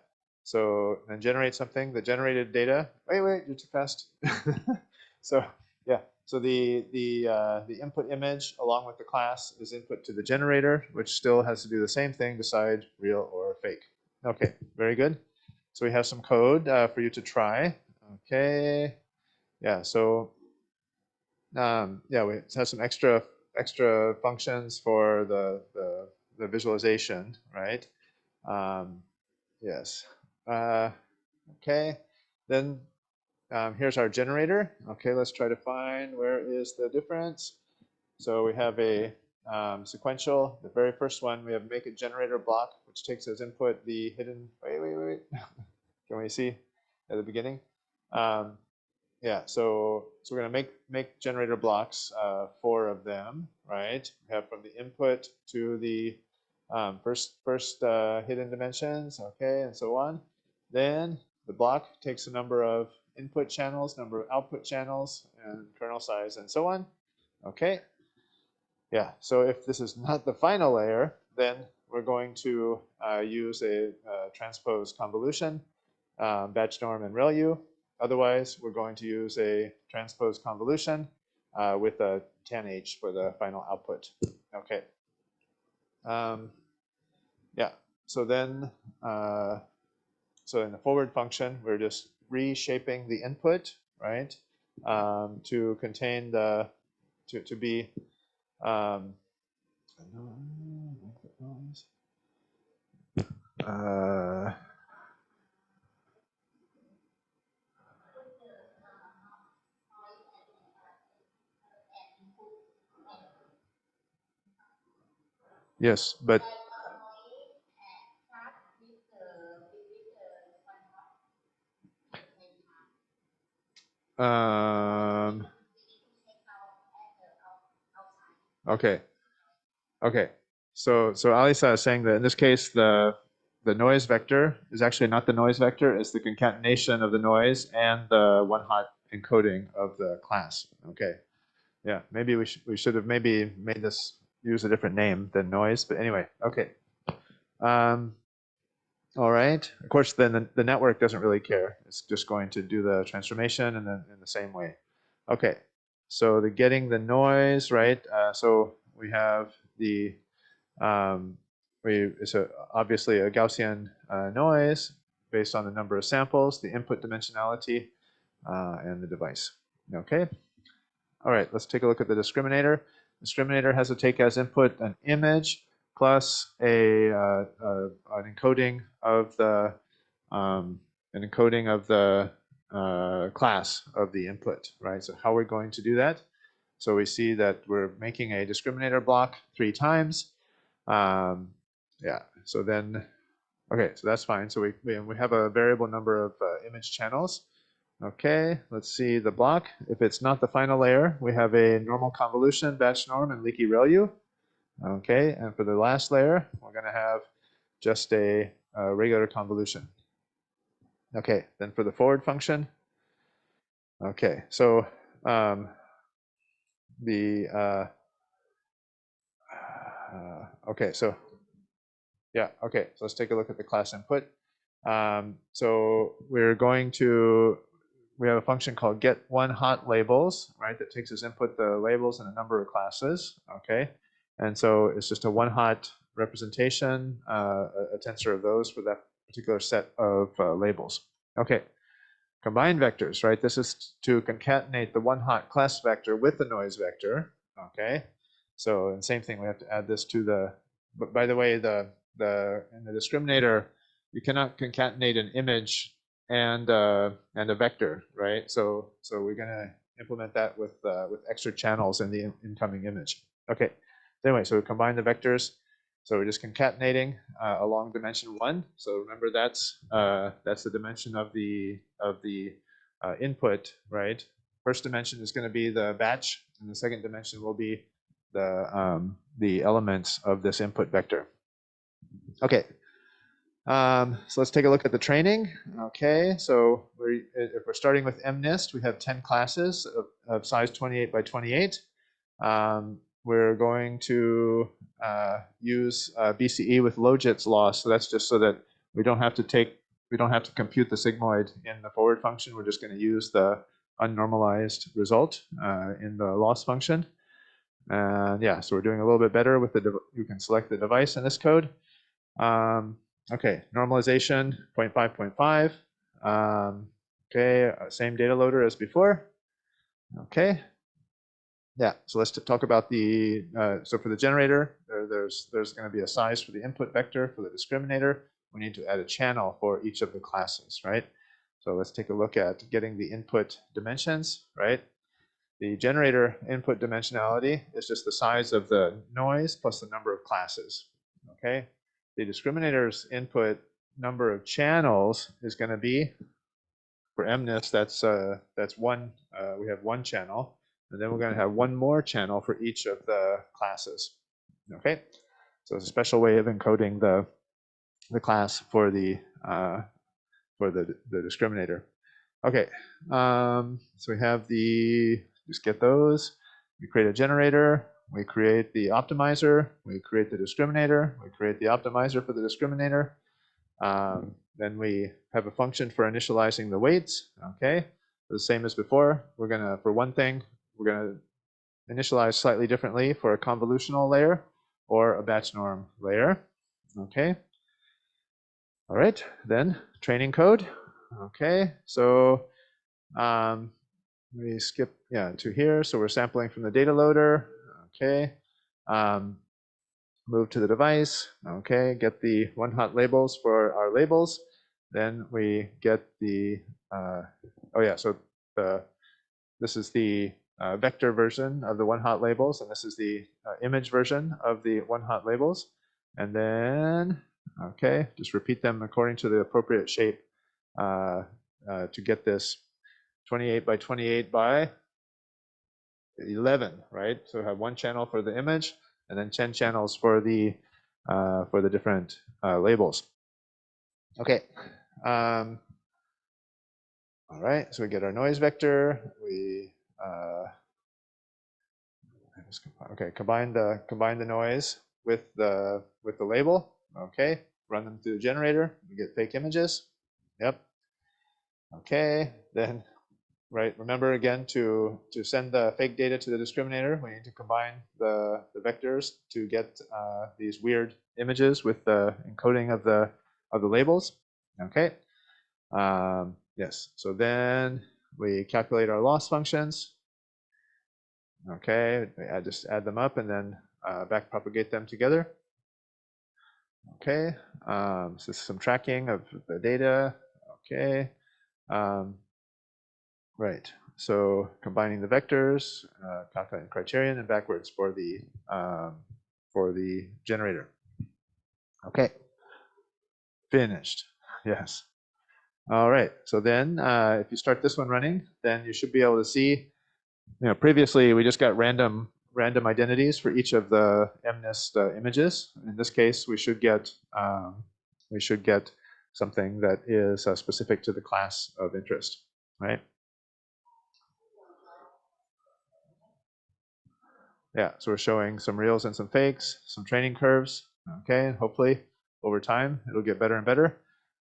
Speaker 2: so then generate something. The generated data. Wait, you're too fast. So yeah, so the input image along with the class is input to the generator, which still has to do the same thing: decide real or fake. Okay, very good. So we have some code for you to try. Okay, yeah. So yeah, we have some extra functions for the visualization, right? Yes. Okay. Then here's our generator. Okay, let's try to find where is the difference. So we have a sequential. The very first one, we have make a generator block, which takes as input the hidden. Wait. Can we see at the beginning? Yeah, so we're going to make generator blocks, 4 of them, right? We have from the input to the first hidden dimensions, okay, and so on. Then the block takes a number of input channels, number of output channels, and kernel size, and so on. Okay. Yeah, so if this is not the final layer, then we're going to use a transpose convolution, batch norm and ReLU. Otherwise, we're going to use a transpose convolution with a tanh for the final output. Okay. Yeah. So then, so in the forward function, we're just reshaping the input, right, to contain the to be. Yes, but okay. So Alisa is saying that in this case, the noise vector is actually not the noise vector; it's the concatenation of the noise and the one hot encoding of the class. Okay. Yeah, maybe we should have maybe made this use a different name than noise, but anyway, okay. All right. Of course, then the network doesn't really care. It's just going to do the transformation and then in the same way. Okay. So the getting the noise, right? So we have the it's obviously a Gaussian noise based on the number of samples, the input dimensionality, and the device. Okay. All right, let's take a look at the discriminator. Discriminator has to take as input an image plus an encoding of the class of the input, right? So how we're going to do that? So we see that we're making a discriminator block 3 times. Yeah. So then, okay, so that's fine. So we have a variable number of image channels. Okay, let's see the block. If it's not the final layer, we have a normal convolution, batch norm, and leaky ReLU. Okay, and for the last layer, we're going to have just a regular convolution. Okay, then for the forward function. Okay, so okay, so yeah, okay, so let's take a look at the class input. So we're going to we have a function called get one hot labels, right? That takes as input the labels and a number of classes, okay? And so it's just a one hot representation, a tensor of those for that particular set of labels. Okay, combined vectors, right? This is to concatenate the one hot class vector with the noise vector, okay? So and same thing, we have to add this to the, but by the way, in the discriminator, you cannot concatenate an image and a vector, right? So we're going to implement that with extra channels in the incoming image. Okay. Anyway, so we combine the vectors. So we're just concatenating along dimension 1. So remember that's the dimension of the input, right? First dimension is going to be the batch, and the second dimension will be the elements of this input vector. Okay. So let's take a look at the training. Okay, so if we're starting with MNIST, we have 10 classes of size 28 by 28. We're going to use BCE with logits loss. So that's just so that we don't have to compute the sigmoid in the forward function. We're just going to use the unnormalized result in the loss function. And yeah, so we're doing a little bit better with you can select the device in this code. Okay, normalization 0.5, 0.5. Okay, same data loader as before. Okay. Yeah, so let's talk about the, so for the generator, there's going to be a size for the input vector. For the discriminator, we need to add a channel for each of the classes, right? So let's take a look at getting the input dimensions, right? The generator input dimensionality is just the size of the noise plus the number of classes, okay? The discriminator's input number of channels is going to be, for MNIST, that's one, we have one channel. And then we're going to have one more channel for each of the classes. Okay, so it's a special way of encoding the class for the discriminator. Okay, so we have just get those. We create a generator. We create the optimizer. We create the discriminator. We create the optimizer for the discriminator. Then we have a function for initializing the weights. Okay, the same as before. We're gonna, for one thing, we're going to initialize slightly differently for a convolutional layer or a batch norm layer. Okay. All right. Then training code. Okay. So we skip to here. So we're sampling from the data loader. Okay. Move to the device. Okay. Get the one hot labels for our labels. Then we get the so this is the vector version of the one hot labels, and this is the image version of the one hot labels. And then, okay, just repeat them according to the appropriate shape to get this 28 by 28 by 11, right? So we have one channel for the image, and then 10 channels for the different labels. Okay. All right, so we get our noise vector. We combine the noise with the label. Okay, run them through the generator. We get fake images. Yep. Okay, then remember again to send the fake data to the discriminator. We need to combine the vectors to get these weird images with the encoding of the labels. Okay. Yes. So then we calculate our loss functions. Okay, I just add them up and then back propagate them together. Okay, so this is some tracking of the data. Okay, right. So combining the vectors, calculating criterion, and backwards for the generator. Okay, finished. Yes. All right. So then, if you start this one running, then you should be able to see. Previously we just got random identities for each of the MNIST images. In this case, we should get something that is specific to the class of interest, right? Yeah, so we're showing some reals and some fakes, some training curves. Okay, and hopefully over time it'll get better and better,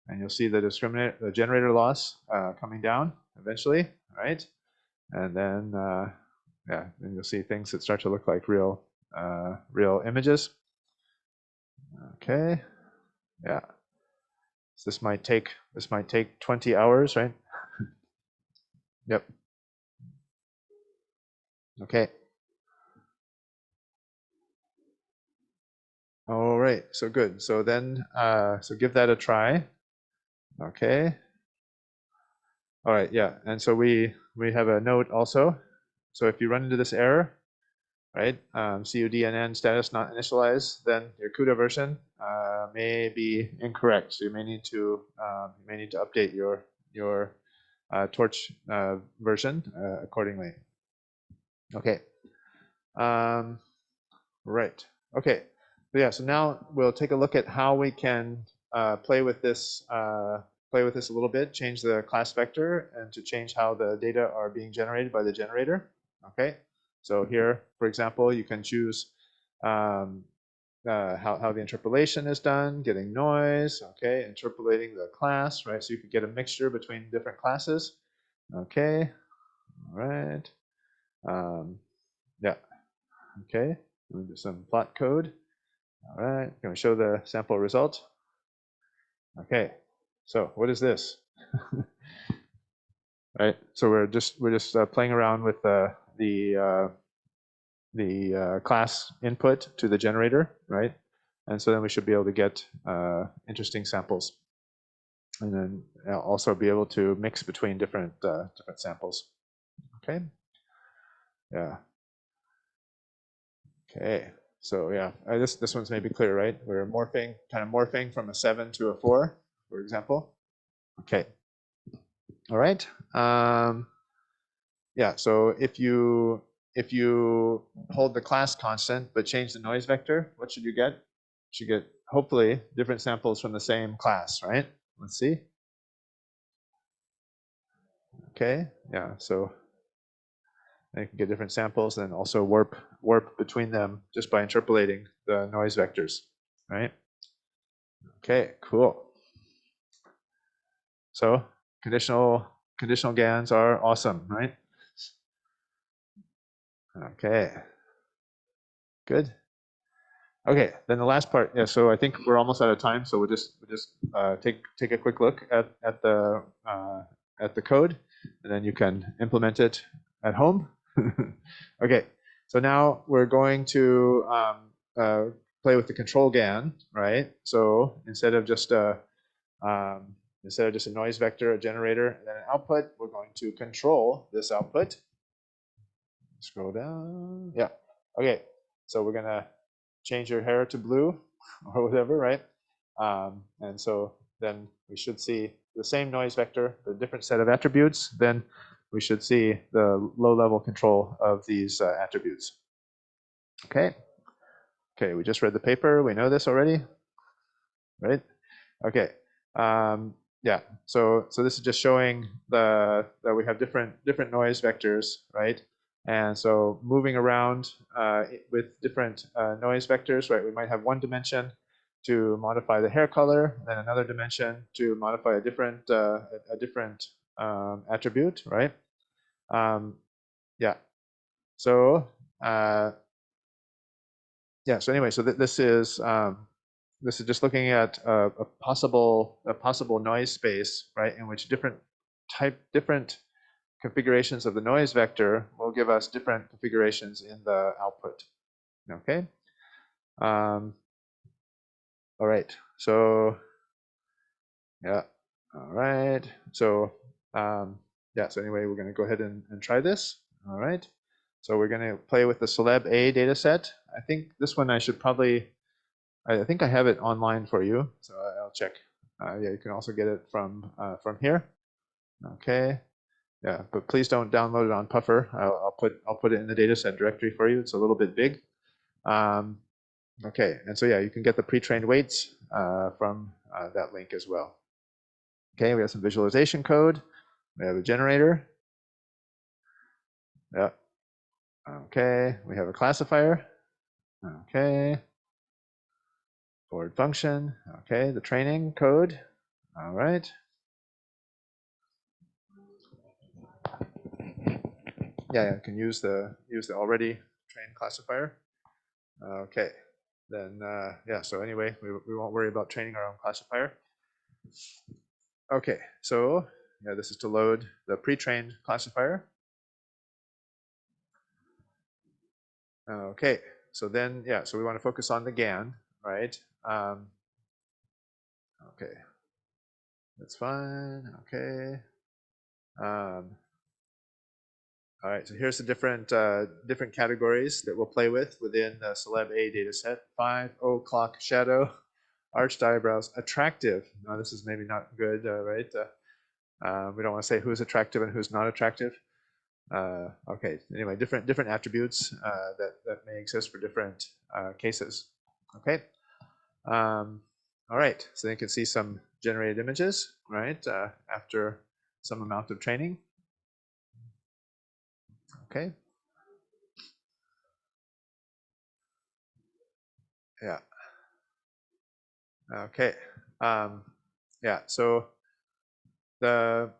Speaker 2: and you'll see the generator loss coming down eventually, right? And then then you'll see things that start to look like real images. Okay, yeah. So this might take 20 hours, right? Yep. Okay. All right. So good. So then, so give that a try. Okay. All right. Yeah. And so we have a note also. So if you run into this error, right? CUDNN status not initialized, then your CUDA version may be incorrect. So you may need to update your torch version accordingly. Okay. Right. Okay. So yeah. So now we'll take a look at how we can play with this. Play with this a little bit. Change the class vector and to change how the data are being generated by the generator. Okay. So here, for example, you can choose how the interpolation is done, getting noise. Okay, interpolating the class. Right. So you could get a mixture between different classes. Okay. All right. Yeah. Okay. We'll do some plot code. All right, going to show the sample result. Okay, so what is this? Right, so we're just playing around with the class input to the generator, right? And so then we should be able to get interesting samples, and then also be able to mix between different samples. Okay. Yeah. Okay. So yeah, this one's maybe clear, right? We're kind of morphing from a 7 to a 4, for example. Okay. All right. Yeah. So if you hold the class constant but change the noise vector, what should you get? You should get hopefully different samples from the same class, right? Let's see. Okay. Yeah. So you can get different samples and also warp between them just by interpolating the noise vectors, right? Okay. Cool. So conditional GANs are awesome, right? Okay. Good. Okay, then the last part. Yeah, so I think we're almost out of time, so we'll just take a quick look at the code, and then you can implement it at home. Okay, so now we're going to play with the control GAN, right? So instead of just a noise vector, a generator, and then an output, we're going to control this output. Scroll down. Yeah. Okay. So we're gonna change your hair to blue or whatever, right? And so then we should see the same noise vector, the different set of attributes. Then we should see the low-level control of these attributes. Okay. Okay. We just read the paper. We know this already, right? Okay. Yeah. So this is just showing that we have different noise vectors, right? And so moving around with different noise vectors, right? We might have one dimension to modify the hair color, then another dimension to modify a different attribute, right? Yeah. So yeah. So anyway, so this is just looking at a possible noise space, right? In which different configurations of the noise vector will give us different configurations in the output. Okay. All right. So yeah. All right. So yeah. So anyway, we're going to go ahead and try this. All right. So we're going to play with the Celeb A data set. I think this one I should probably. I think I have it online for you, so I'll check. Yeah, you can also get it from here. Okay. Yeah, but please don't download it on Puffer. I'll put it in the dataset directory for you. It's a little bit big. Okay, and so yeah, you can get the pre-trained weights from that link as well. Okay, we have some visualization code. We have a generator. Yeah. Okay, we have a classifier. Okay. Forward function. Okay, the training code. All right. Yeah, you can use the already trained classifier. Okay, then yeah. So anyway, we won't worry about training our own classifier. Okay, so yeah, this is to load the pre-trained classifier. Okay, so then yeah, so we want to focus on the GAN, right? Okay, that's fine. Okay. All right, so here's the different categories that we'll play with within the Celeb A dataset. 5 o'clock shadow, arched eyebrows, attractive. Now this is maybe not good, right? We don't want to say who's attractive and who's not attractive. Okay, anyway, different attributes that may exist for different cases. Okay. All right, so you can see some generated images, right, after some amount of training. Okay. Yeah. Okay. Yeah. So the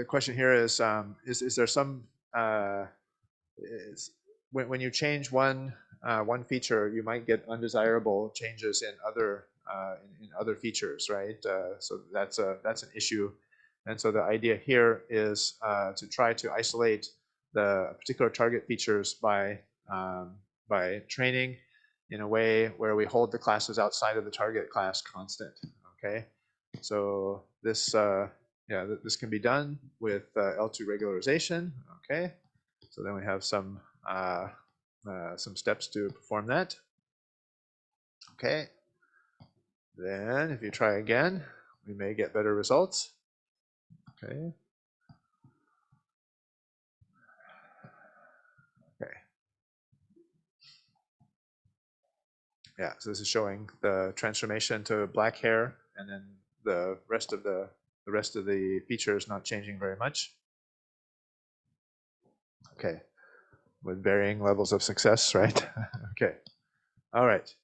Speaker 2: question here is there some when you change one feature, you might get undesirable changes in other features, right? So that's an issue, and so the idea here is to try to isolate the particular target features by training in a way where we hold the classes outside of the target class constant. Okay, so this yeah, this can be done with L2 regularization. Okay, so then we have some steps to perform that. Okay, then if you try again, we may get better results. Okay. Okay. Yeah, so this is showing the transformation to black hair, and then the rest of the features not changing very much. Okay, with varying levels of success, right? Okay. All right.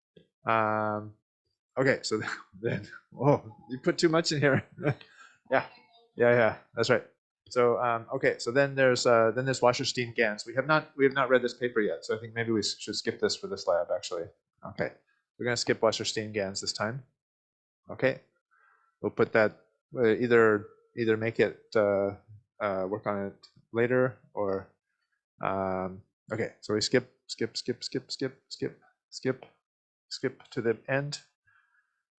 Speaker 2: Okay, so then, whoa, you put too much in here. yeah, that's right. So okay, so then there's Wasserstein GANs. We have not read this paper yet, so I think maybe we should skip this for this lab actually. Okay, we're gonna skip Wasserstein GANs this time. Okay, we'll put that either make it work on it later or okay. So we skip to the end.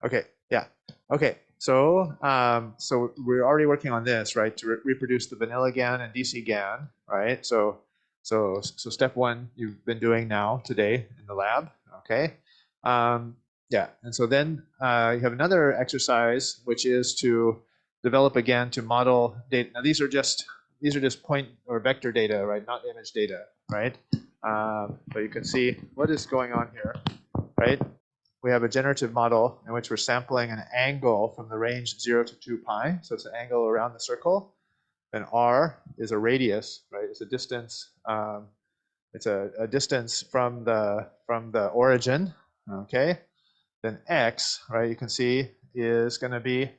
Speaker 2: Okay, yeah. Okay, so so we're already working on this, right? To reproduce the vanilla GAN and DC GAN, right? So step one you've been doing now today in the lab, okay? Yeah, and so then you have another exercise which is to develop a GAN to model data. Now these are just point or vector data, right? Not image data, right? But you can see what is going on here, right? We have a generative model in which we're sampling an angle from the range 0 to 2 pi. So it's an angle around the circle. And R is a radius, right? It's a distance. It's a distance from the origin. Okay. Then X, right? You can see is going to be.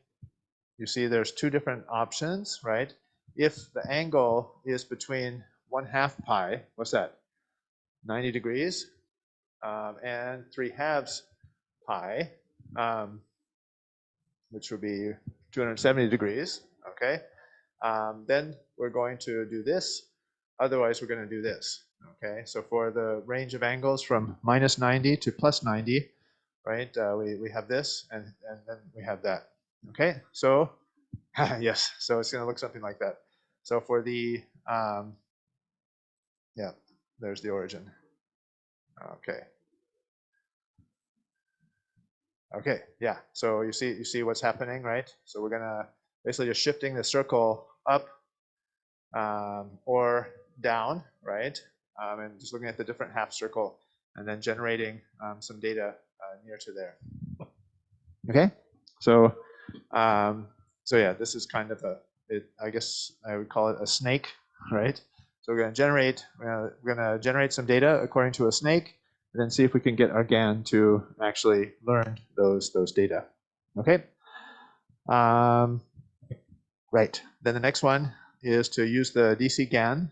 Speaker 2: You see, there's two different options, right? If the angle is between 1/2 pi, what's that? 90 degrees, and 3/2 pi, which would be 270 degrees, okay? Then we're going to do this. Otherwise, we're going to do this, okay? So for the range of angles from -90 to +90, right, we have this, and then we have that, okay? So, yes, so it's going to look something like that. So for the, yeah, there's the origin, okay. Okay, yeah. So you see what's happening, right? So we're gonna basically just shifting the circle up or down, right? And just looking at the different half circle and then generating some data near to there. Okay, so so yeah, this is kind of I guess I would call it a snake, right? So we're gonna generate some data according to a snake, and then see if we can get our GAN to actually learn those data. Okay. Right. Then the next one is to use the DC GAN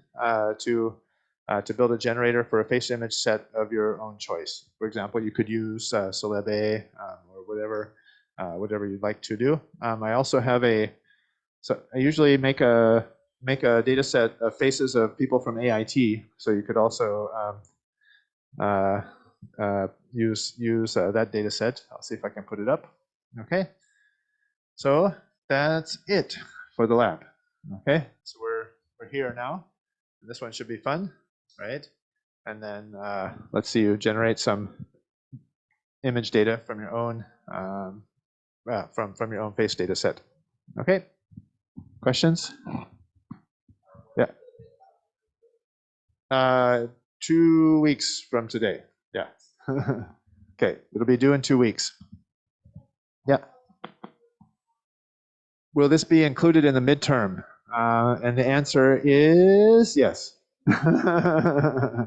Speaker 2: to build a generator for a face image set of your own choice. For example, you could use Celeb A or whatever you'd like to do. I also have so I usually make a data set of faces of people from AIT. So you could also use that data set. I'll see if I can put it up. Okay. So that's it for the lab. Okay. So we're here now. This one should be fun, right? And then let's see you generate some image data from your own from your own face data set. Okay. Questions? Yeah. 2 weeks from today. Yeah. Okay. It'll be due in 2 weeks. Yeah. Will this be included in the midterm? And the answer is yes. Yeah.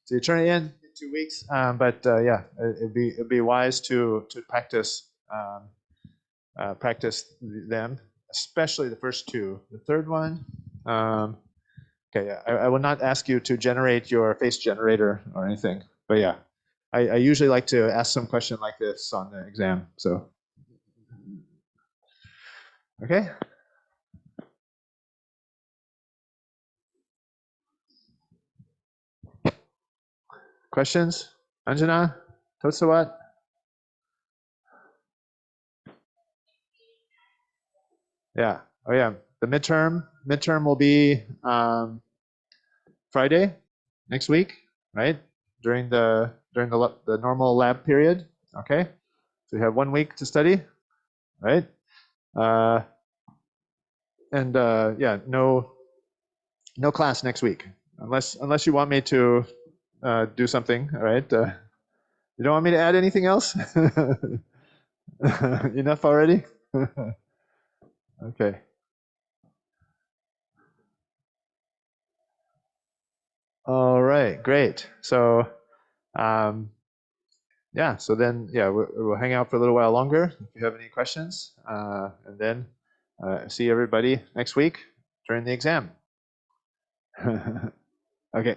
Speaker 2: So you turn it in 2 weeks, but yeah, it'd be wise to practice practice them, especially the first two. The third one, okay, I will not ask you to generate your face generator or anything, but yeah, I usually like to ask some question like this on the exam. So, okay. Questions? Anjana? Totsawat? Yeah. Oh yeah. The midterm will be Friday next week, right? During the normal lab period. Okay. So you have 1 week to study, right? And yeah, no class next week unless you want me to do something. All right. You don't want me to add anything else? Enough already? Okay. All right, great. So, yeah, so then, yeah, we'll hang out for a little while longer if you have any questions, and then see everybody next week during the exam. Okay.